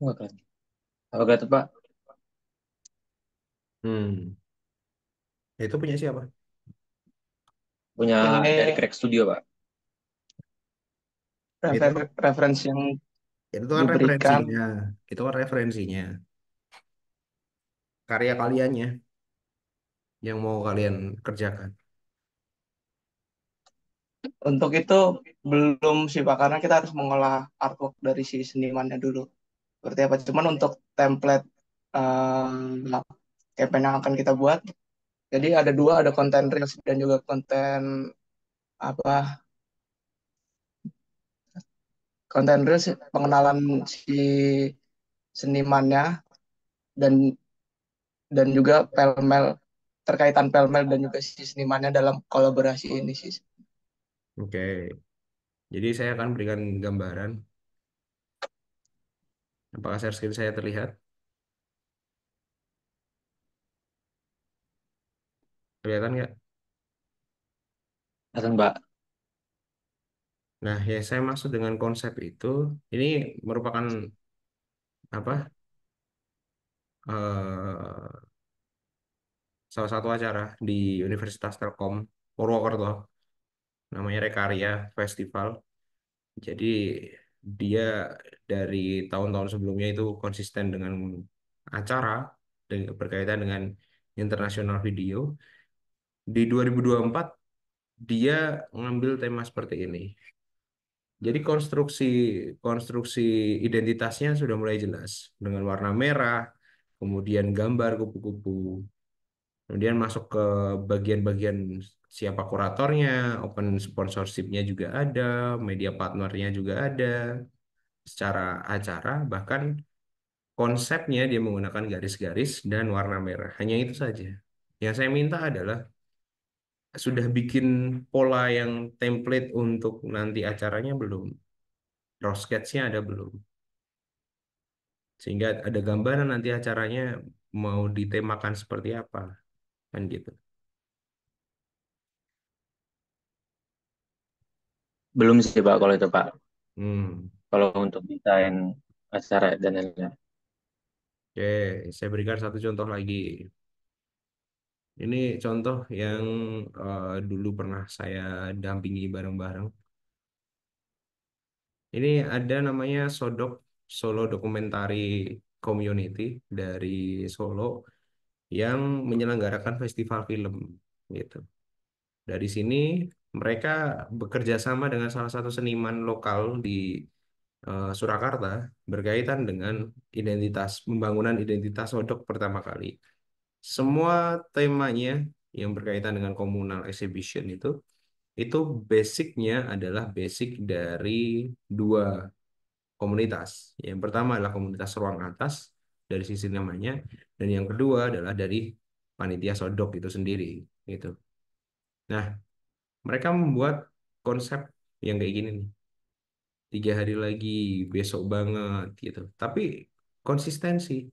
Enggak keren. Apa kata Pak? Hmm, itu punya siapa? Punya Ini dari Crack Studio, Pak. Itu referensi yang itu kan diberikan referensinya. Itu kan referensinya. Karya kaliannya yang mau kalian kerjakan. untuk itu belum sih Pak, karena kita harus mengolah artwork dari si senimannya dulu. Seperti apa? Cuman untuk template campaign yang akan kita buat, jadi ada dua, ada konten reels dan juga apa konten reels pengenalan si senimannya dan juga pelmel terkaitan pelmel dan juga si senimannya dalam kolaborasi ini sih. Oke. Jadi saya akan berikan gambaran. Apakah share screen saya terlihat? Kelihatan nggak? Kelihatan, Pak. Nah, yang saya maksud dengan konsep itu, ini merupakan apa? eh Salah satu acara di Universitas Telkom Purwokerto, namanya Rekarya Festival. Jadi dia dari tahun-tahun sebelumnya itu konsisten dengan acara dan berkaitan dengan internasional video. Di 2024 dia ngambil tema seperti ini. Jadi konstruksi konstruksi identitasnya sudah mulai jelas dengan warna merah, kemudian gambar kupu-kupu, kemudian masuk ke bagian-bagian siapa kuratornya, open sponsorship-nya juga ada, media partnernya juga ada. Secara acara bahkan konsepnya dia menggunakan garis-garis dan warna merah. Hanya itu saja. Yang saya minta adalah sudah bikin pola yang template untuk nanti acaranya belum? Raw sketch-nya ada belum? Sehingga ada gambaran nanti acaranya mau ditemakan seperti apa, kan gitu. Belum sih Pak kalau itu Pak. Hmm. Kalau untuk desain acara dan lain-lain. Oke, saya berikan satu contoh lagi. Ini contoh yang dulu pernah saya dampingi bareng-bareng. Ini ada namanya Sodok, Solo Documentary Community dari Solo yang menyelenggarakan festival film gitu. Dari sini mereka bekerja sama dengan salah satu seniman lokal di Surakarta berkaitan dengan pembangunan identitas Sodok pertama kali. Semua temanya yang berkaitan dengan komunal exhibition itu basicnya adalah basic dari dua komunitas. Yang pertama adalah komunitas ruang atas dari sisi namanya, dan yang kedua adalah dari panitia sodok itu sendiri. Gitu. Nah, mereka membuat konsep yang kayak gini nih. 3 hari lagi, besok banget gitu. Tapi konsistensi.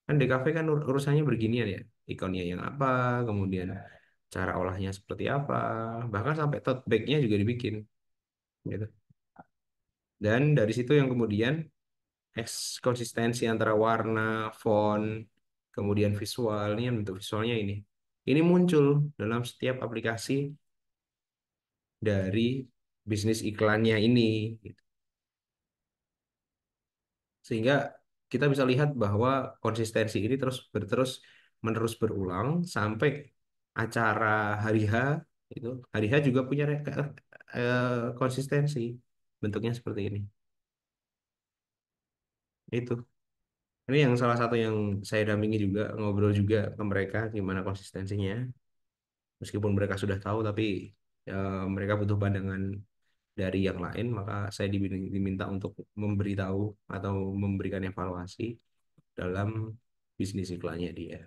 Kan DKV kan urusannya beginian ya. Ikonnya yang apa, kemudian cara olahnya seperti apa, bahkan sampai tote bag-nya juga dibikin. Gitu. Dan dari situ yang kemudian konsistensi antara warna, font, kemudian visual, ini kan bentuk visualnya ini. Ini muncul dalam setiap aplikasi dari bisnis iklannya ini. Gitu. Sehingga kita bisa lihat bahwa konsistensi ini terus menerus berulang sampai acara hari H itu. Hari H juga punya konsistensi. Bentuknya seperti ini. Itu. Ini yang salah satu yang saya dampingi juga, ngobrol juga ke mereka gimana konsistensinya. Meskipun mereka sudah tahu, tapi mereka butuh pandangan dari yang lain, maka saya diminta untuk memberitahu atau memberikan evaluasi dalam bisnis iklannya dia.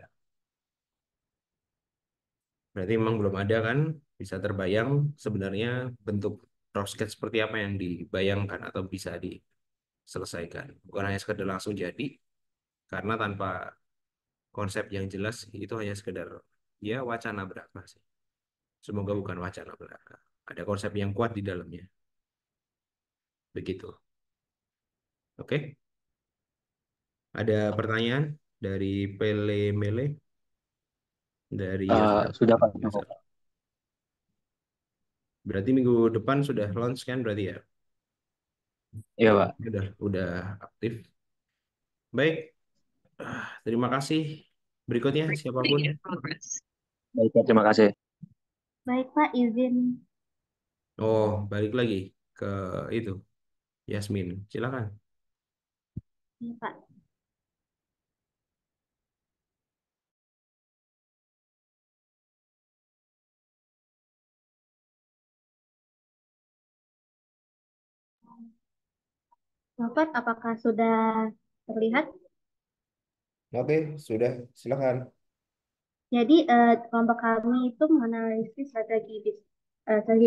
Berarti memang belum ada kan, bisa terbayang sebenarnya bentuk rosket seperti apa yang dibayangkan atau bisa diselesaikan. Bukan hanya sekedar langsung jadi, karena tanpa konsep yang jelas itu hanya sekedar ya wacana belaka sih. Semoga bukan wacana belaka. Ada konsep yang kuat di dalamnya. Begitu. Oke, ada pertanyaan dari Pele Mele, dari Yasar. Sudah Pak. Yasar. Berarti minggu depan sudah launch kan berarti ya? Iya Pak. Udah aktif. Baik, terima kasih. Berikutnya siapapun. Baik Pak, terima kasih. Baik Pak, izin. Oh, balik lagi ke itu. Yasmin, silakan. Ya, Pak. Bapak, apakah sudah terlihat? Oke, sudah. Silakan. Jadi kelompok kami itu menganalisis strategi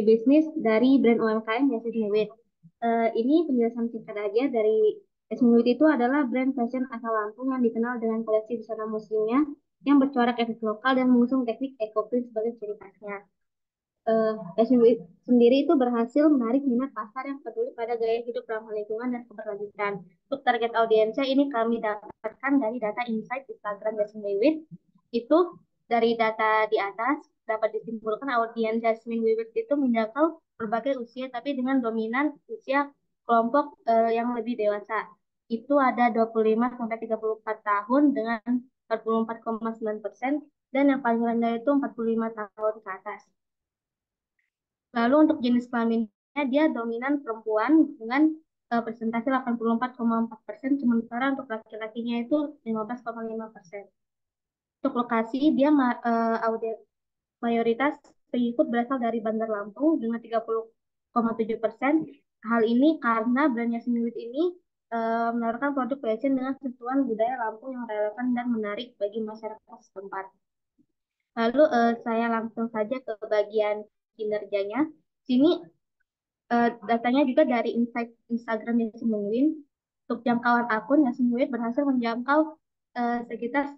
bisnis dari brand UMKM Jasmine Wit. Ini penjelasan singkat aja dari Jasmine Wit itu adalah brand fashion asal Lampung yang dikenal dengan koleksi busana musimnya yang bercorak efek lokal dan mengusung teknik eco-print sebagai ciri khasnya. Fashion Week sendiri itu berhasil menarik minat pasar yang peduli pada gaya hidup ramah lingkungan dan keberlanjutan. Untuk target audiensnya ini kami dapatkan dari data insight Instagram Jasmine Week. Itu dari data di atas dapat disimpulkan audiens Jasmine Week itu menjangkau berbagai usia tapi dengan dominan usia kelompok yang lebih dewasa. Itu ada 25 sampai 34 tahun dengan 44,9% dan yang paling rendah itu 45 tahun ke atas. Lalu untuk jenis kelaminnya dia dominan perempuan dengan persentase 84,4%, sementara untuk laki-lakinya itu 15,5%. Untuk lokasi dia mayoritas pengikut berasal dari Bandar Lampung dengan 30,7%. Hal ini karena brandnya sendiri ini menawarkan produk fashion dengan sentuhan budaya Lampung yang relevan dan menarik bagi masyarakat setempat. Lalu saya langsung saja ke bagian kinerjanya. Sini datanya juga dari insight Instagram Yasin Win. Untuk jangkauan akun, Yasin Win berhasil menjangkau sekitar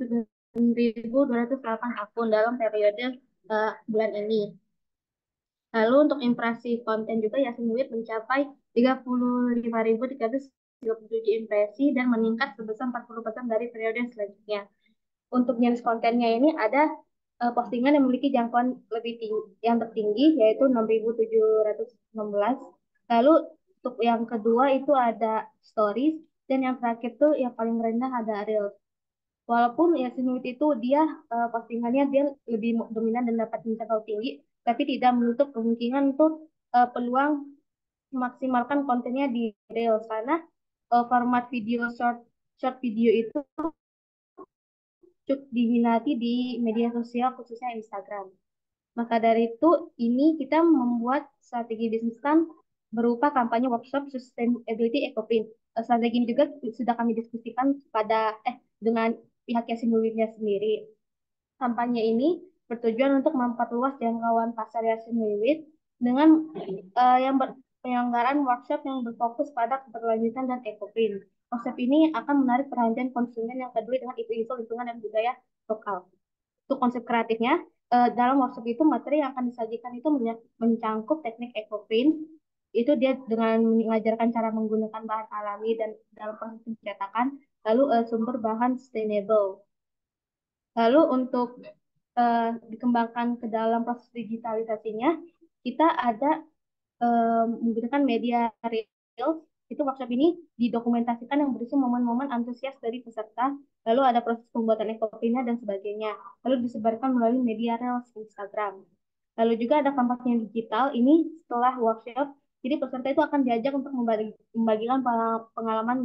9.208 akun dalam periode bulan ini. Lalu untuk impresi konten juga Yasin Wid mencapai 35.337 impresi dan meningkat sebesar 40% dari periode selanjutnya. Untuk jenis kontennya ini ada postingan yang memiliki jangkauan lebih tinggi, yang tertinggi yaitu 6.716. Lalu untuk yang kedua itu ada stories dan yang terakhir tuh yang paling rendah ada reels. Walaupun ya Sinwit itu dia postingannya dia lebih dominan dan dapat mencapai tinggi, tapi tidak menutup kemungkinan untuk peluang memaksimalkan kontennya di Reels karena format video short short video itu cukup diminati di media sosial khususnya Instagram. Maka dari itu ini kita membuat strategi bisnis kan berupa kampanye workshop sustainability ecoprint. Strategi ini juga sudah kami diskusikan dengan pihak Yasin sendiri. Kampanye ini bertujuan untuk memperluas jangkauan pasar Yasin Wiwit dengan penyelenggaraan workshop yang berfokus pada keberlanjutan dan ekoprint. Konsep ini akan menarik perhatian konsumen yang peduli dengan isu-isu lingkungan dan budaya lokal. Untuk konsep kreatifnya, dalam workshop itu materi yang akan disajikan itu mencangkup teknik ekoprint, itu dia dengan mengajarkan cara menggunakan bahan alami dan dalam proses pencetakan, lalu sumber bahan sustainable. Lalu untuk dikembangkan ke dalam proses digitalisasinya, kita ada menggunakan media Reels. Itu workshop ini didokumentasikan yang berisi momen-momen antusias dari peserta, lalu ada proses pembuatan ekoprintnya dan sebagainya. Lalu disebarkan melalui media Reels Instagram. Lalu juga ada kampanye digital, ini setelah workshop, jadi peserta itu akan diajak untuk membagikan pengalaman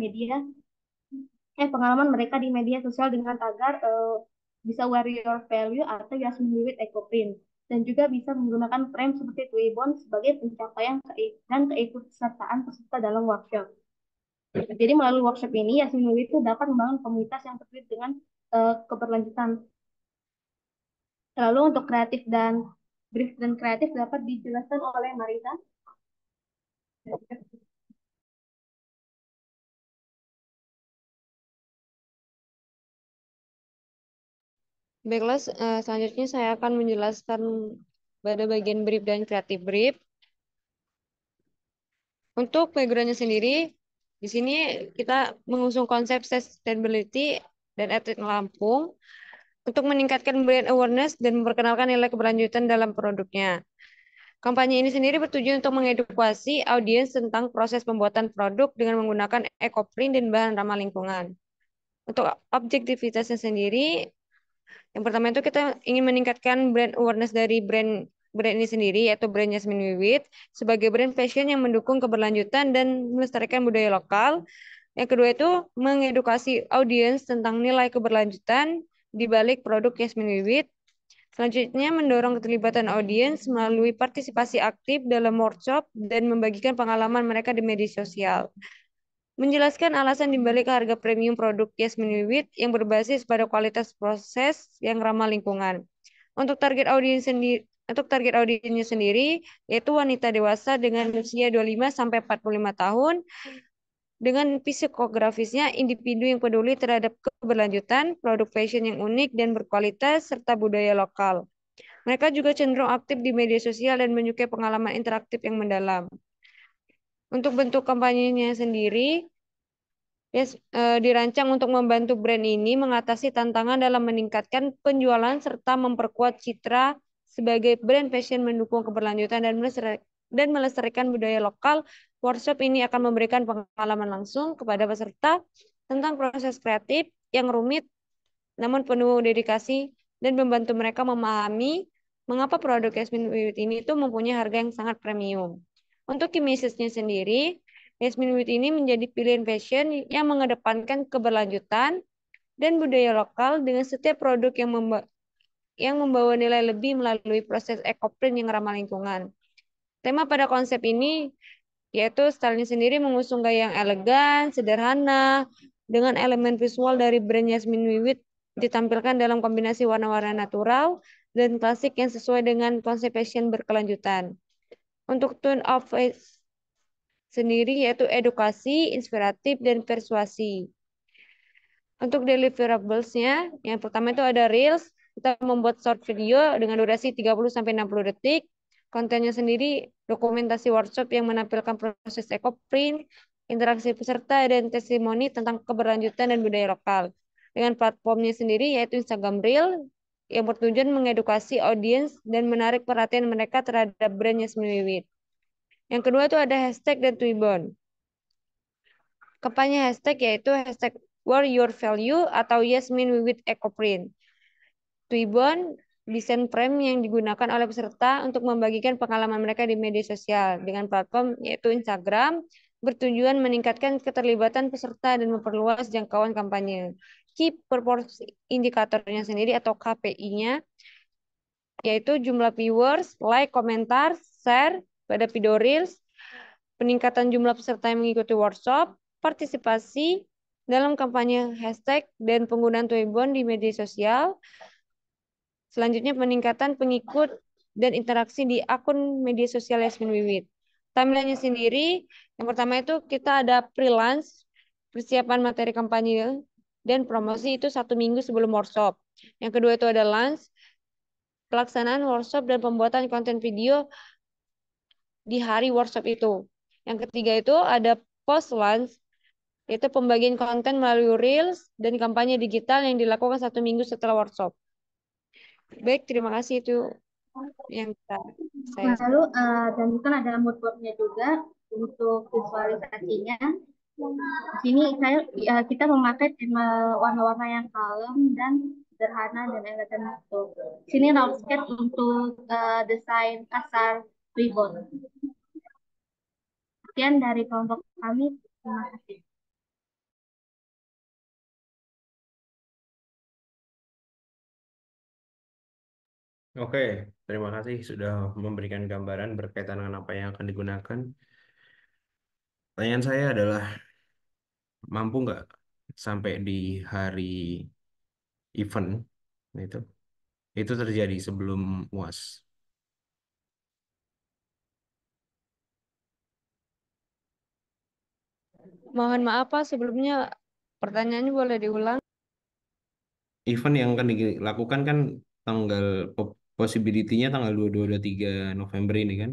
mereka di media sosial dengan tagar bisa wear your value atau Yasmin with Ecoprint dan juga bisa menggunakan frame seperti Twibbon sebagai pencapaian dan keikutsertaan peserta dalam workshop. Jadi melalui workshop ini Yasmin itu dapat membangun komunitas yang terkait dengan keberlanjutan. Lalu untuk kreatif dan brief dan kreatif dapat dijelaskan oleh Marisa. Baiklah, selanjutnya saya akan menjelaskan pada bagian brief dan kreatif brief. Untuk background-nya sendiri, di sini kita mengusung konsep sustainability dan etik Lampung untuk meningkatkan brand awareness dan memperkenalkan nilai keberlanjutan dalam produknya. Kampanye ini sendiri bertujuan untuk mengedukasi audiens tentang proses pembuatan produk dengan menggunakan ekoprint dan bahan ramah lingkungan. Untuk objektivitasnya sendiri, yang pertama itu kita ingin meningkatkan brand awareness dari brand ini sendiri, yaitu brand Yasmin Wiwit, sebagai brand fashion yang mendukung keberlanjutan dan melestarikan budaya lokal. Yang kedua itu mengedukasi audiens tentang nilai keberlanjutan di balik produk Yasmin Wiwit. Selanjutnya, mendorong keterlibatan audiens melalui partisipasi aktif dalam workshop dan membagikan pengalaman mereka di media sosial. Menjelaskan alasan dibalik harga premium produk Yasmin Wiwit yang berbasis pada kualitas proses yang ramah lingkungan. Untuk target audiensnya sendiri, yaitu wanita dewasa dengan usia 25-45 tahun, dengan psikografisnya individu yang peduli terhadap keberlanjutan, produk fashion yang unik dan berkualitas, serta budaya lokal. Mereka juga cenderung aktif di media sosial dan menyukai pengalaman interaktif yang mendalam. Untuk bentuk kampanyenya sendiri, dirancang untuk membantu brand ini mengatasi tantangan dalam meningkatkan penjualan serta memperkuat citra sebagai brand fashion mendukung keberlanjutan dan melestarikan budaya lokal. Workshop ini akan memberikan pengalaman langsung kepada peserta tentang proses kreatif yang rumit namun penuh dedikasi dan membantu mereka memahami mengapa produk Yasmin Wiwit ini itu mempunyai harga yang sangat premium. Untuk key message-nya sendiri, Yasmin Wiwit ini menjadi pilihan fashion yang mengedepankan keberlanjutan dan budaya lokal dengan setiap produk yang membawa nilai lebih melalui proses ekoprint yang ramah lingkungan. Tema pada konsep ini yaitu stylenya sendiri mengusung gaya yang elegan, sederhana, dengan elemen visual dari brand Yasmin Wiwit ditampilkan dalam kombinasi warna-warna natural dan klasik yang sesuai dengan konsep fashion berkelanjutan. Untuk tone of face sendiri yaitu edukasi, inspiratif, dan persuasi. Untuk deliverables-nya, yang pertama itu ada Reels. Kita membuat short video dengan durasi 30-60 detik. Kontennya sendiri dokumentasi workshop yang menampilkan proses ekoprint, interaksi peserta, dan testimoni tentang keberlanjutan dan budaya lokal. Dengan platformnya sendiri yaitu Instagram Reel yang bertujuan mengedukasi audiens dan menarik perhatian mereka terhadap brandnya Wiwit. Yang kedua itu ada hashtag dan Twibbon. Kampanye hashtag yaitu hashtag Where Your Value atau Yasmin Wiwit Ekoprint. Twibbon desain frame yang digunakan oleh peserta untuk membagikan pengalaman mereka di media sosial dengan platform yaitu Instagram bertujuan meningkatkan keterlibatan peserta dan memperluas jangkauan kampanye. Key Performance Indikatornya sendiri atau KPI-nya yaitu jumlah viewers, like, komentar, share pada video Reels, peningkatan jumlah peserta yang mengikuti workshop, partisipasi dalam kampanye hashtag dan penggunaan Twibbon di media sosial. Selanjutnya peningkatan pengikut dan interaksi di akun media sosial Yasmin Wiwit. Timeline-nya sendiri, yang pertama itu kita ada pre-launch, persiapan materi kampanye, dan promosi itu 1 minggu sebelum workshop. Yang kedua itu ada launch, pelaksanaan workshop dan pembuatan konten video di hari workshop itu. Yang ketiga itu ada post-launch, yaitu pembagian konten melalui Reels dan kampanye digital yang dilakukan 1 minggu setelah workshop. Baik, terima kasih itu yang saya. Lalu dan kan ada mood boardnya juga untuk visualisasinya. Di sini kita memakai tema warna-warna yang kalem dan sederhana dan elegan itu. Di sini round sketch untuk desain kasar ribbon. Sekian dari kelompok kami. Terima kasih. Oke, terima kasih sudah memberikan gambaran berkaitan dengan apa yang akan digunakan. Pertanyaan saya adalah, mampu nggak sampai di hari event itu terjadi sebelum UAS? Mohon maaf Pak, sebelumnya pertanyaannya boleh diulang? Event yang akan dilakukan kan tanggal possibility-nya tanggal 22-23 November ini kan?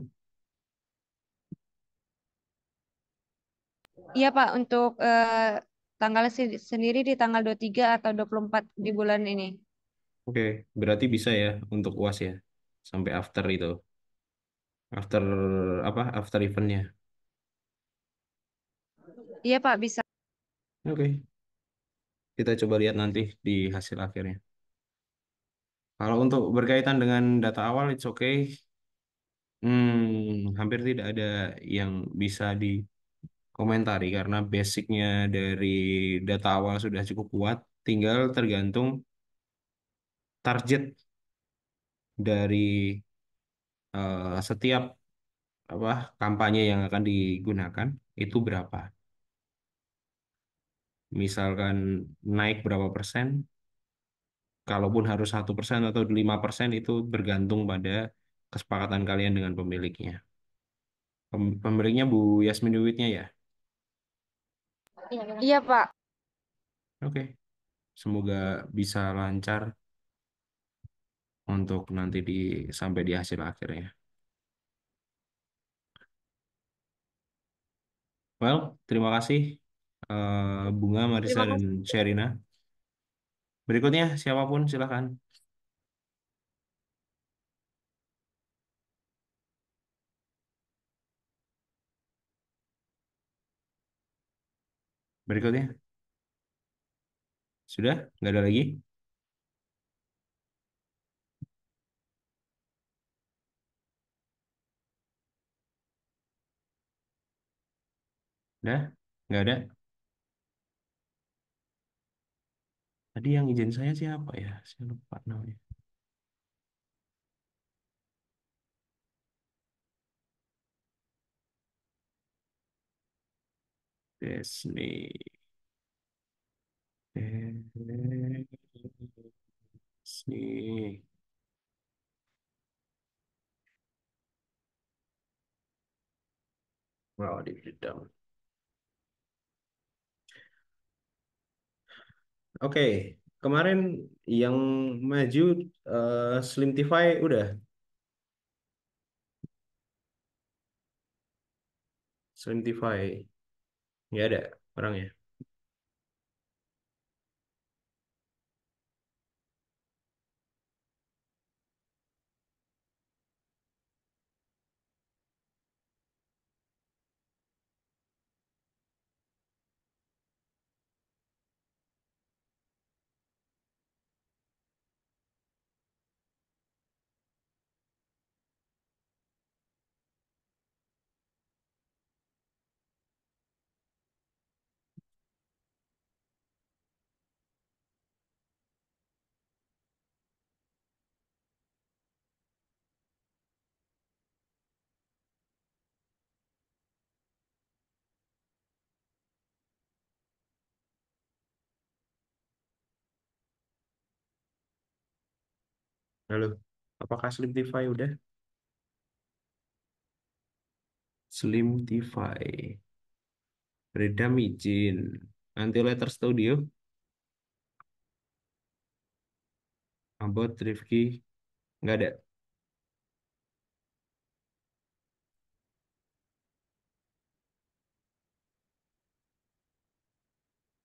Iya Pak, untuk tanggal sendiri di tanggal 23 atau 24 di bulan ini. Oke, berarti bisa ya untuk UAS ya, sampai after itu, after apa? After eventnya. Iya Pak, bisa. Oke, kita coba lihat nanti di hasil akhirnya. Kalau untuk berkaitan dengan data awal, it's okay. Hampir tidak ada yang bisa dikomentari karena basicnya dari data awal sudah cukup kuat. Tinggal tergantung target dari setiap apa kampanye yang akan digunakan itu berapa. Misalkan naik berapa persen, kalaupun harus 1% atau 5% itu bergantung pada kesepakatan kalian dengan pemiliknya. Pemiliknya Bu Yasmin Wiwitnya ya. Iya Pak. Oke, semoga bisa lancar untuk nanti sampai di hasil akhirnya. Well, terima kasih Bunga, Marisa, Terima dan kasih. Sherina. Berikutnya siapapun silakan. Berikutnya sudah nggak ada lagi. Udah nggak ada. Tadi yang izin saya siapa ya? Saya lupa namanya. Desni. Desni. Oh, di breakdown. Oke, kemarin yang maju Slimtify udah. Slimtify nggak ada orangnya. Halo, apakah Slimtify udah? Slimtify, Reda Mijin, Anti-Letter Studio, Abot Rifki, nggak ada.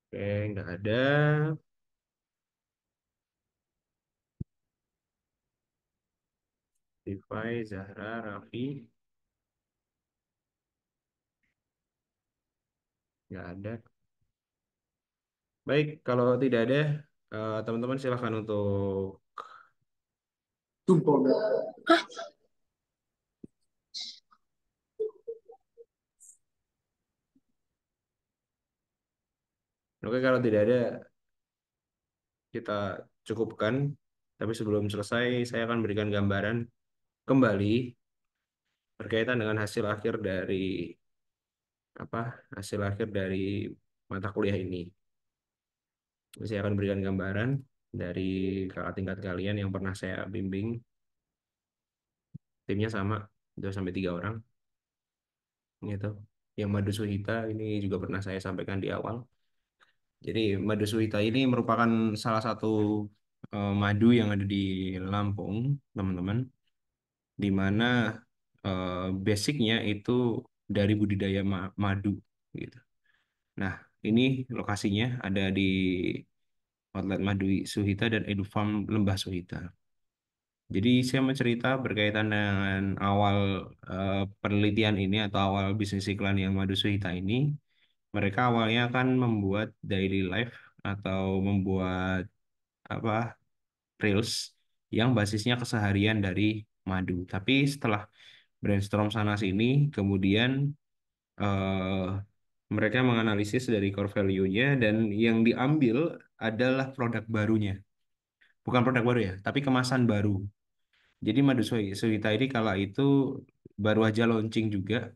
Oke, nggak ada. Slimtify, Zahra, Raffi, nggak ada. Baik, kalau tidak ada, teman-teman silakan untuk. Oke, kalau tidak ada, kita cukupkan. Tapi sebelum selesai, saya akan berikan gambaran kembali berkaitan dengan hasil akhir dari apa? Hasil akhir dari mata kuliah ini. Saya akan berikan gambaran dari kakak tingkat kalian yang pernah saya bimbing. Timnya sama, 2 sampai 3 orang. Gitu. Yang Madu Suhita ini juga pernah saya sampaikan di awal. Jadi Madu Suhita ini merupakan salah satu madu yang ada di Lampung, teman-teman, di mana basicnya itu dari budidaya madu, gitu. Nah, ini lokasinya ada di Outlet Madu Suhita dan Edufarm Lembah Suhita. Jadi saya mau cerita berkaitan dengan awal penelitian ini atau awal bisnis iklan yang Madu Suhita ini. Mereka awalnya akan membuat daily life atau membuat apa reels yang basisnya keseharian dari madu. Tapi setelah brainstorm sana sini, kemudian eh, mereka menganalisis dari core value-nya dan yang diambil adalah produk barunya. Bukan produk baru ya, tapi kemasan baru. Jadi madu Suhita ini kala itu baru aja launching juga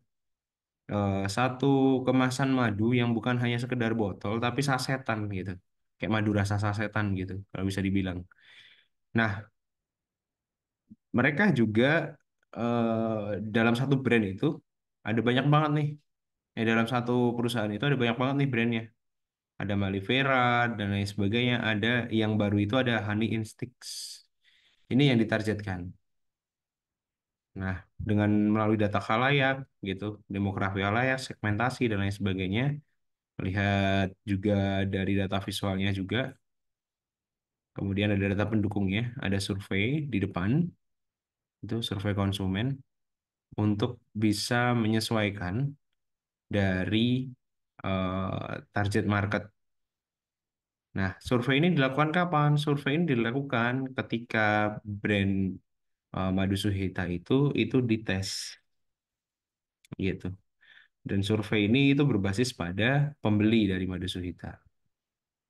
satu kemasan madu yang bukan hanya sekedar botol tapi sasetan gitu. Kayak madu rasa sasetan gitu kalau bisa dibilang. Nah, mereka juga dalam satu brand itu ada banyak banget nih. Dalam satu perusahaan itu ada banyak banget nih brandnya. Ada Malivera dan lain sebagainya. Ada yang baru itu ada Honey Insticts. Ini yang ditargetkan. Nah, dengan melalui data khalayak gitu, demografi khalayak, segmentasi dan lain sebagainya, melihat juga dari data visualnya juga, kemudian ada data pendukungnya, ada survei di depan, itu survei konsumen untuk bisa menyesuaikan dari target market. Nah, survei ini dilakukan kapan? Survei ini dilakukan ketika brand Madu Suhita itu dites gitu. Dan survei ini itu berbasis pada pembeli dari Madu Suhita.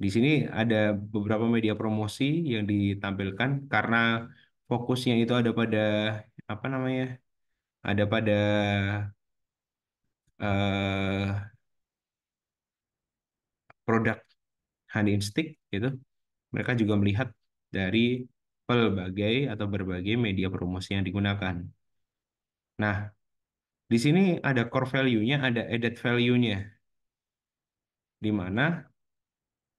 Di sini ada beberapa media promosi yang ditampilkan karena fokusnya itu ada pada apa namanya? Ada pada eh, produk Honey Stick gitu. Mereka juga melihat dari pelbagai atau berbagai media promosi yang digunakan. Nah, Di sini ada core value-nya, ada added value-nya, di mana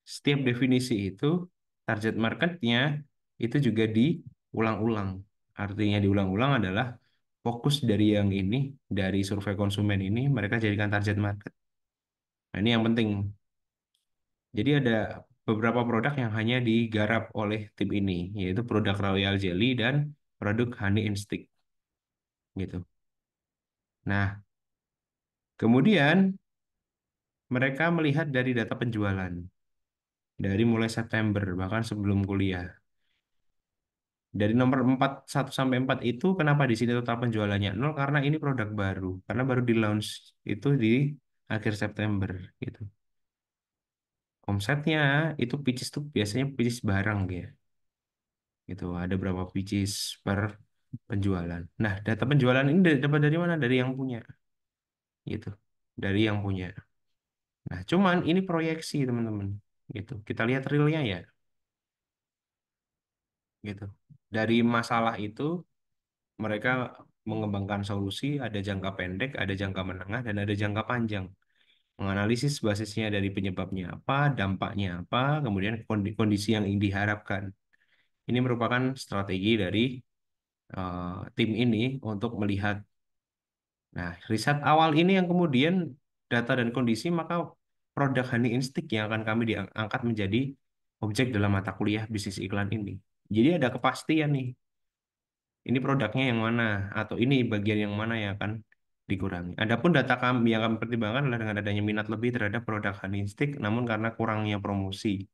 setiap definisi itu target marketnya itu juga diulang-ulang. Artinya diulang-ulang adalah fokus dari yang ini, dari survei konsumen ini, mereka jadikan target market. Nah, ini yang penting. Jadi ada beberapa produk yang hanya digarap oleh tim ini, yaitu produk Royal Jelly dan produk Honey Instinct, gitu. Nah, kemudian mereka melihat dari data penjualan dari mulai September, bahkan sebelum kuliah. Dari nomor 4, 1 sampai 4 itu, kenapa di sini total penjualannya nol? Karena ini produk baru. Karena baru di launch itu di akhir September gitu. Omsetnya itu pieces tuh biasanya pieces barang ya. Gitu. Ada berapa pieces per penjualan. Nah, data penjualan ini dapat dari mana? Dari yang punya gitu. Dari yang punya. Nah, cuman ini proyeksi, teman-teman. Gitu. Kita lihat realnya ya, gitu. Dari masalah itu mereka mengembangkan solusi, ada jangka pendek, ada jangka menengah, dan ada jangka panjang. Menganalisis basisnya dari penyebabnya apa, dampaknya apa, kemudian kondisi yang diharapkan. Ini merupakan strategi dari tim ini untuk melihat. Nah, riset awal ini yang kemudian data dan kondisi, maka produk Honey Instinct yang akan kami diangkat menjadi objek dalam mata kuliah bisnis iklan ini. Jadi ada kepastian nih, ini produknya yang mana atau ini bagian yang mana yang akan dikurangi. Adapun data kami yang kami pertimbangkan adalah dengan adanya minat lebih terhadap produk Honey Stick, namun karena kurangnya promosi,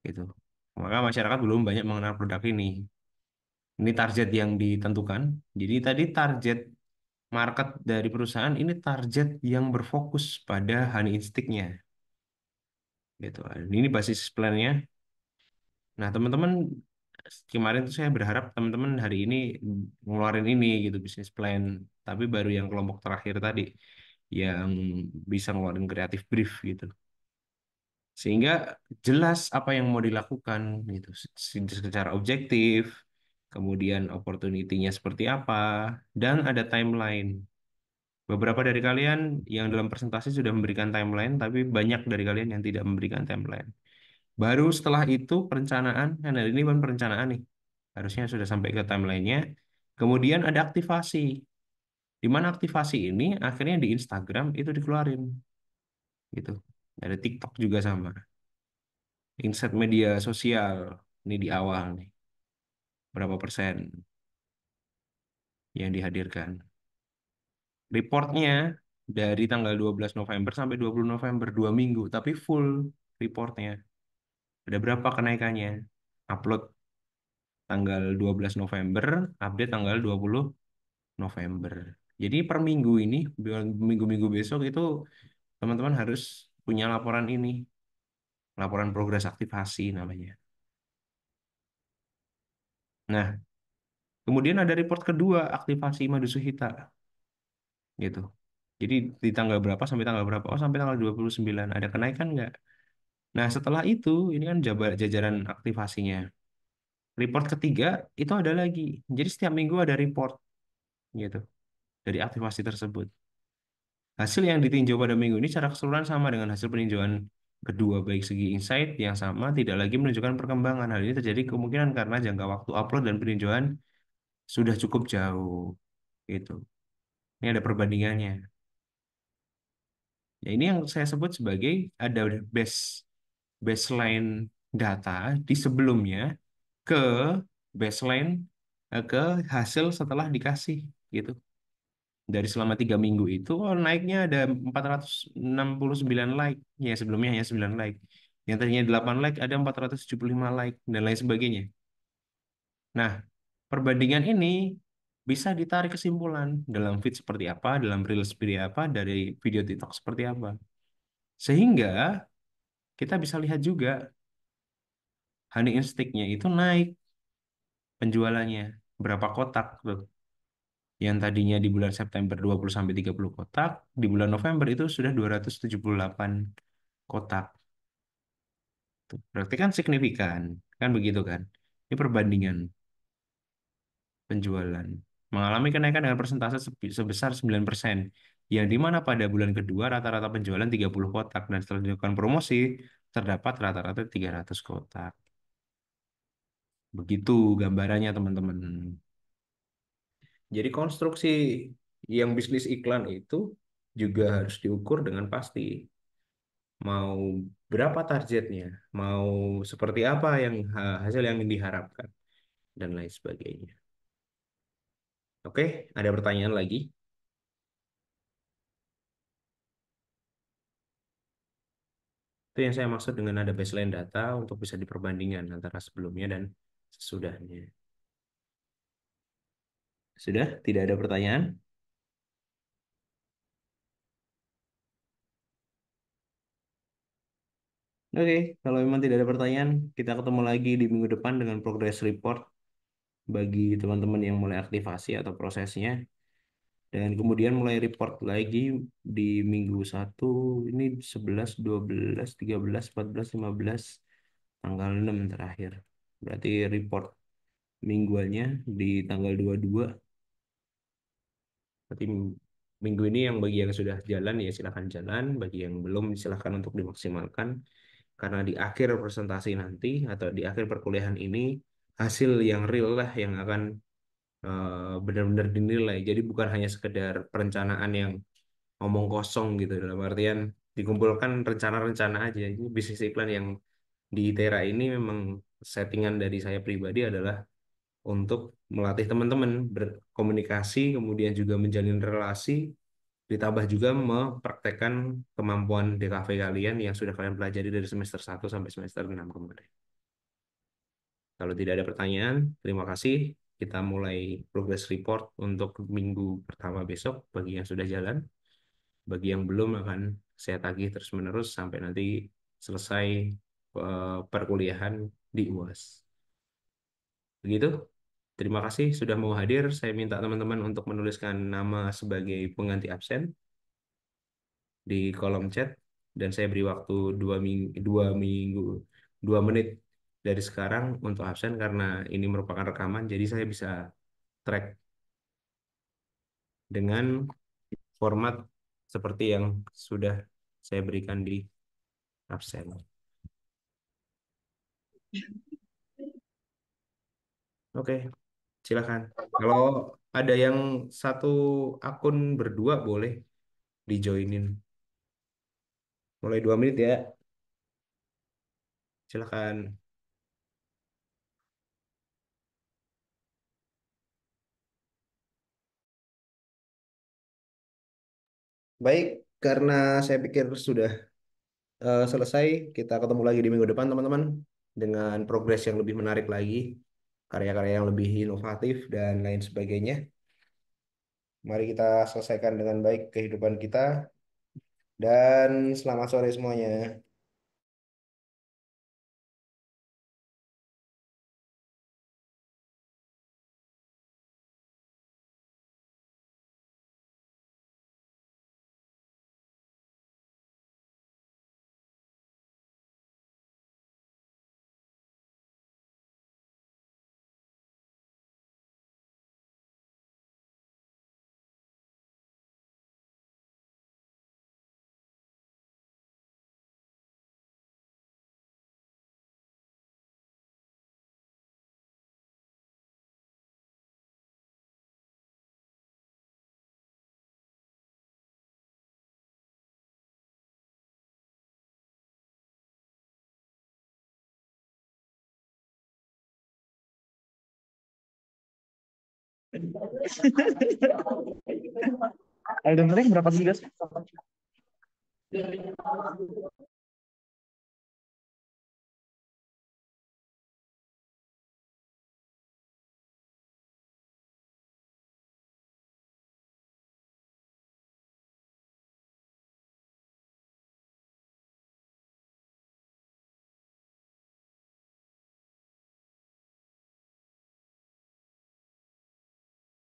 gitu. Maka masyarakat belum banyak mengenal produk ini. Ini target yang ditentukan. Jadi tadi target market dari perusahaan ini target yang berfokus pada Honey Instinct-nya, gitu. Ini basis plan-nya. Nah, teman-teman, kemarin tuh saya berharap teman-teman hari ini ngeluarin ini gitu, bisnis plan. Tapi baru yang kelompok terakhir tadi yang bisa ngeluarin kreatif brief gitu. Sehingga jelas apa yang mau dilakukan gitu secara objektif, kemudian opportunity-nya seperti apa, dan ada timeline. Beberapa dari kalian yang dalam presentasi sudah memberikan timeline, tapi banyak dari kalian yang tidak memberikan timeline. Baru setelah itu perencanaan, kan ini kan perencanaan nih. Harusnya sudah sampai ke timelinenya. Kemudian ada aktivasi. Di mana aktivasi ini akhirnya di Instagram itu dikeluarin. Gitu. Ada TikTok juga sama. Insight media sosial. Ini di awal nih. Berapa persen yang dihadirkan. Reportnya dari tanggal 12 November sampai 20 November. 2 minggu. Tapi full reportnya. Ada berapa kenaikannya? Upload tanggal 12 November, update tanggal 20 November. Jadi per minggu ini, minggu-minggu besok itu teman-teman harus punya laporan ini, laporan progres aktivasi namanya. Nah, kemudian ada report kedua aktivasi Madu Suhita, gitu. Jadi di tanggal berapa sampai tanggal berapa? Oh, sampai tanggal 29. Ada kenaikan nggak? Nah, setelah itu, ini kan jajaran aktivasinya. Report ketiga, itu ada lagi. Jadi setiap minggu ada report, gitu, dari aktivasi tersebut. Hasil yang ditinjau pada minggu ini secara keseluruhan sama dengan hasil peninjauan kedua, baik segi insight yang sama tidak lagi menunjukkan perkembangan. Hal ini terjadi kemungkinan karena jangka waktu upload dan peninjauan sudah cukup jauh. Gitu. Ini ada perbandingannya. Ya, ini yang saya sebut sebagai ada baseline data di sebelumnya ke baseline ke hasil setelah dikasih gitu. Dari selama 3 minggu itu naiknya ada 469 like, ya sebelumnya hanya 9 like, yang tadinya 8 like ada 475 like dan lain sebagainya. Nah, perbandingan ini bisa ditarik kesimpulan dalam feed seperti apa, dalam reels seperti apa, dari video TikTok seperti apa, sehingga kita bisa lihat juga Honey Instinct-nya itu naik penjualannya berapa kotak tuh. Yang tadinya di bulan September 20 sampai 30 kotak, di bulan November itu sudah 278 kotak. Tuh, berarti kan signifikan, kan begitu kan? Ini perbandingan penjualan. mengalami kenaikan dengan persentase sebesar 9%, yang di mana pada bulan kedua rata-rata penjualan 30 kotak dan setelah dilakukan promosi terdapat rata-rata 300 kotak. Begitu gambarannya teman-teman. Jadi konstruksi yang bisnis iklan itu juga harus diukur dengan pasti. Mau berapa targetnya, mau seperti apa yang hasil yang diharapkan, dan lain sebagainya. Oke, ada pertanyaan lagi? Itu yang saya maksud dengan ada baseline data untuk bisa diperbandingkan antara sebelumnya dan sesudahnya. Sudah? Tidak ada pertanyaan? Oke, kalau memang tidak ada pertanyaan, kita ketemu lagi di minggu depan dengan progress report bagi teman-teman yang mulai aktivasi atau prosesnya. Dan kemudian mulai report lagi di minggu 1, ini 11, 12, 13, 14, 15, tanggal 6 terakhir. Berarti report mingguannya di tanggal 22. Berarti minggu ini yang bagi yang sudah jalan ya silahkan jalan, bagi yang belum silahkan untuk dimaksimalkan. Karena di akhir presentasi nanti atau di akhir perkuliahan ini, hasil yang real lah yang akan benar-benar dinilai. Jadi bukan hanya sekedar perencanaan yang ngomong kosong gitu, dalam artian dikumpulkan rencana-rencana aja. Ini bisnis iklan yang di Tera ini memang settingan dari saya pribadi adalah untuk melatih teman-teman berkomunikasi, kemudian juga menjalin relasi, ditambah juga mempraktekkan kemampuan DKV kalian yang sudah kalian pelajari dari semester 1 sampai semester 6 kemarin. Kalau tidak ada pertanyaan, terima kasih. Kita mulai progress report untuk minggu pertama besok bagi yang sudah jalan. Bagi yang belum akan saya tagih terus-menerus sampai nanti selesai perkuliahan di UAS. Begitu. Terima kasih sudah mau hadir. Saya minta teman-teman untuk menuliskan nama sebagai pengganti absen di kolom chat dan saya beri waktu 2 menit dari sekarang untuk absen karena ini merupakan rekaman. Jadi saya bisa track dengan format seperti yang sudah saya berikan di absen. Oke, silakan. Kalau ada yang satu akun berdua boleh dijoinin. Mulai 2 menit ya. Silakan. Baik, karena saya pikir sudah selesai, kita ketemu lagi di minggu depan teman-teman dengan progres yang lebih menarik lagi, karya-karya yang lebih inovatif dan lain sebagainya. Mari kita selesaikan dengan baik kehidupan kita dan selamat sore semuanya. Elden Ring berapa giga sih?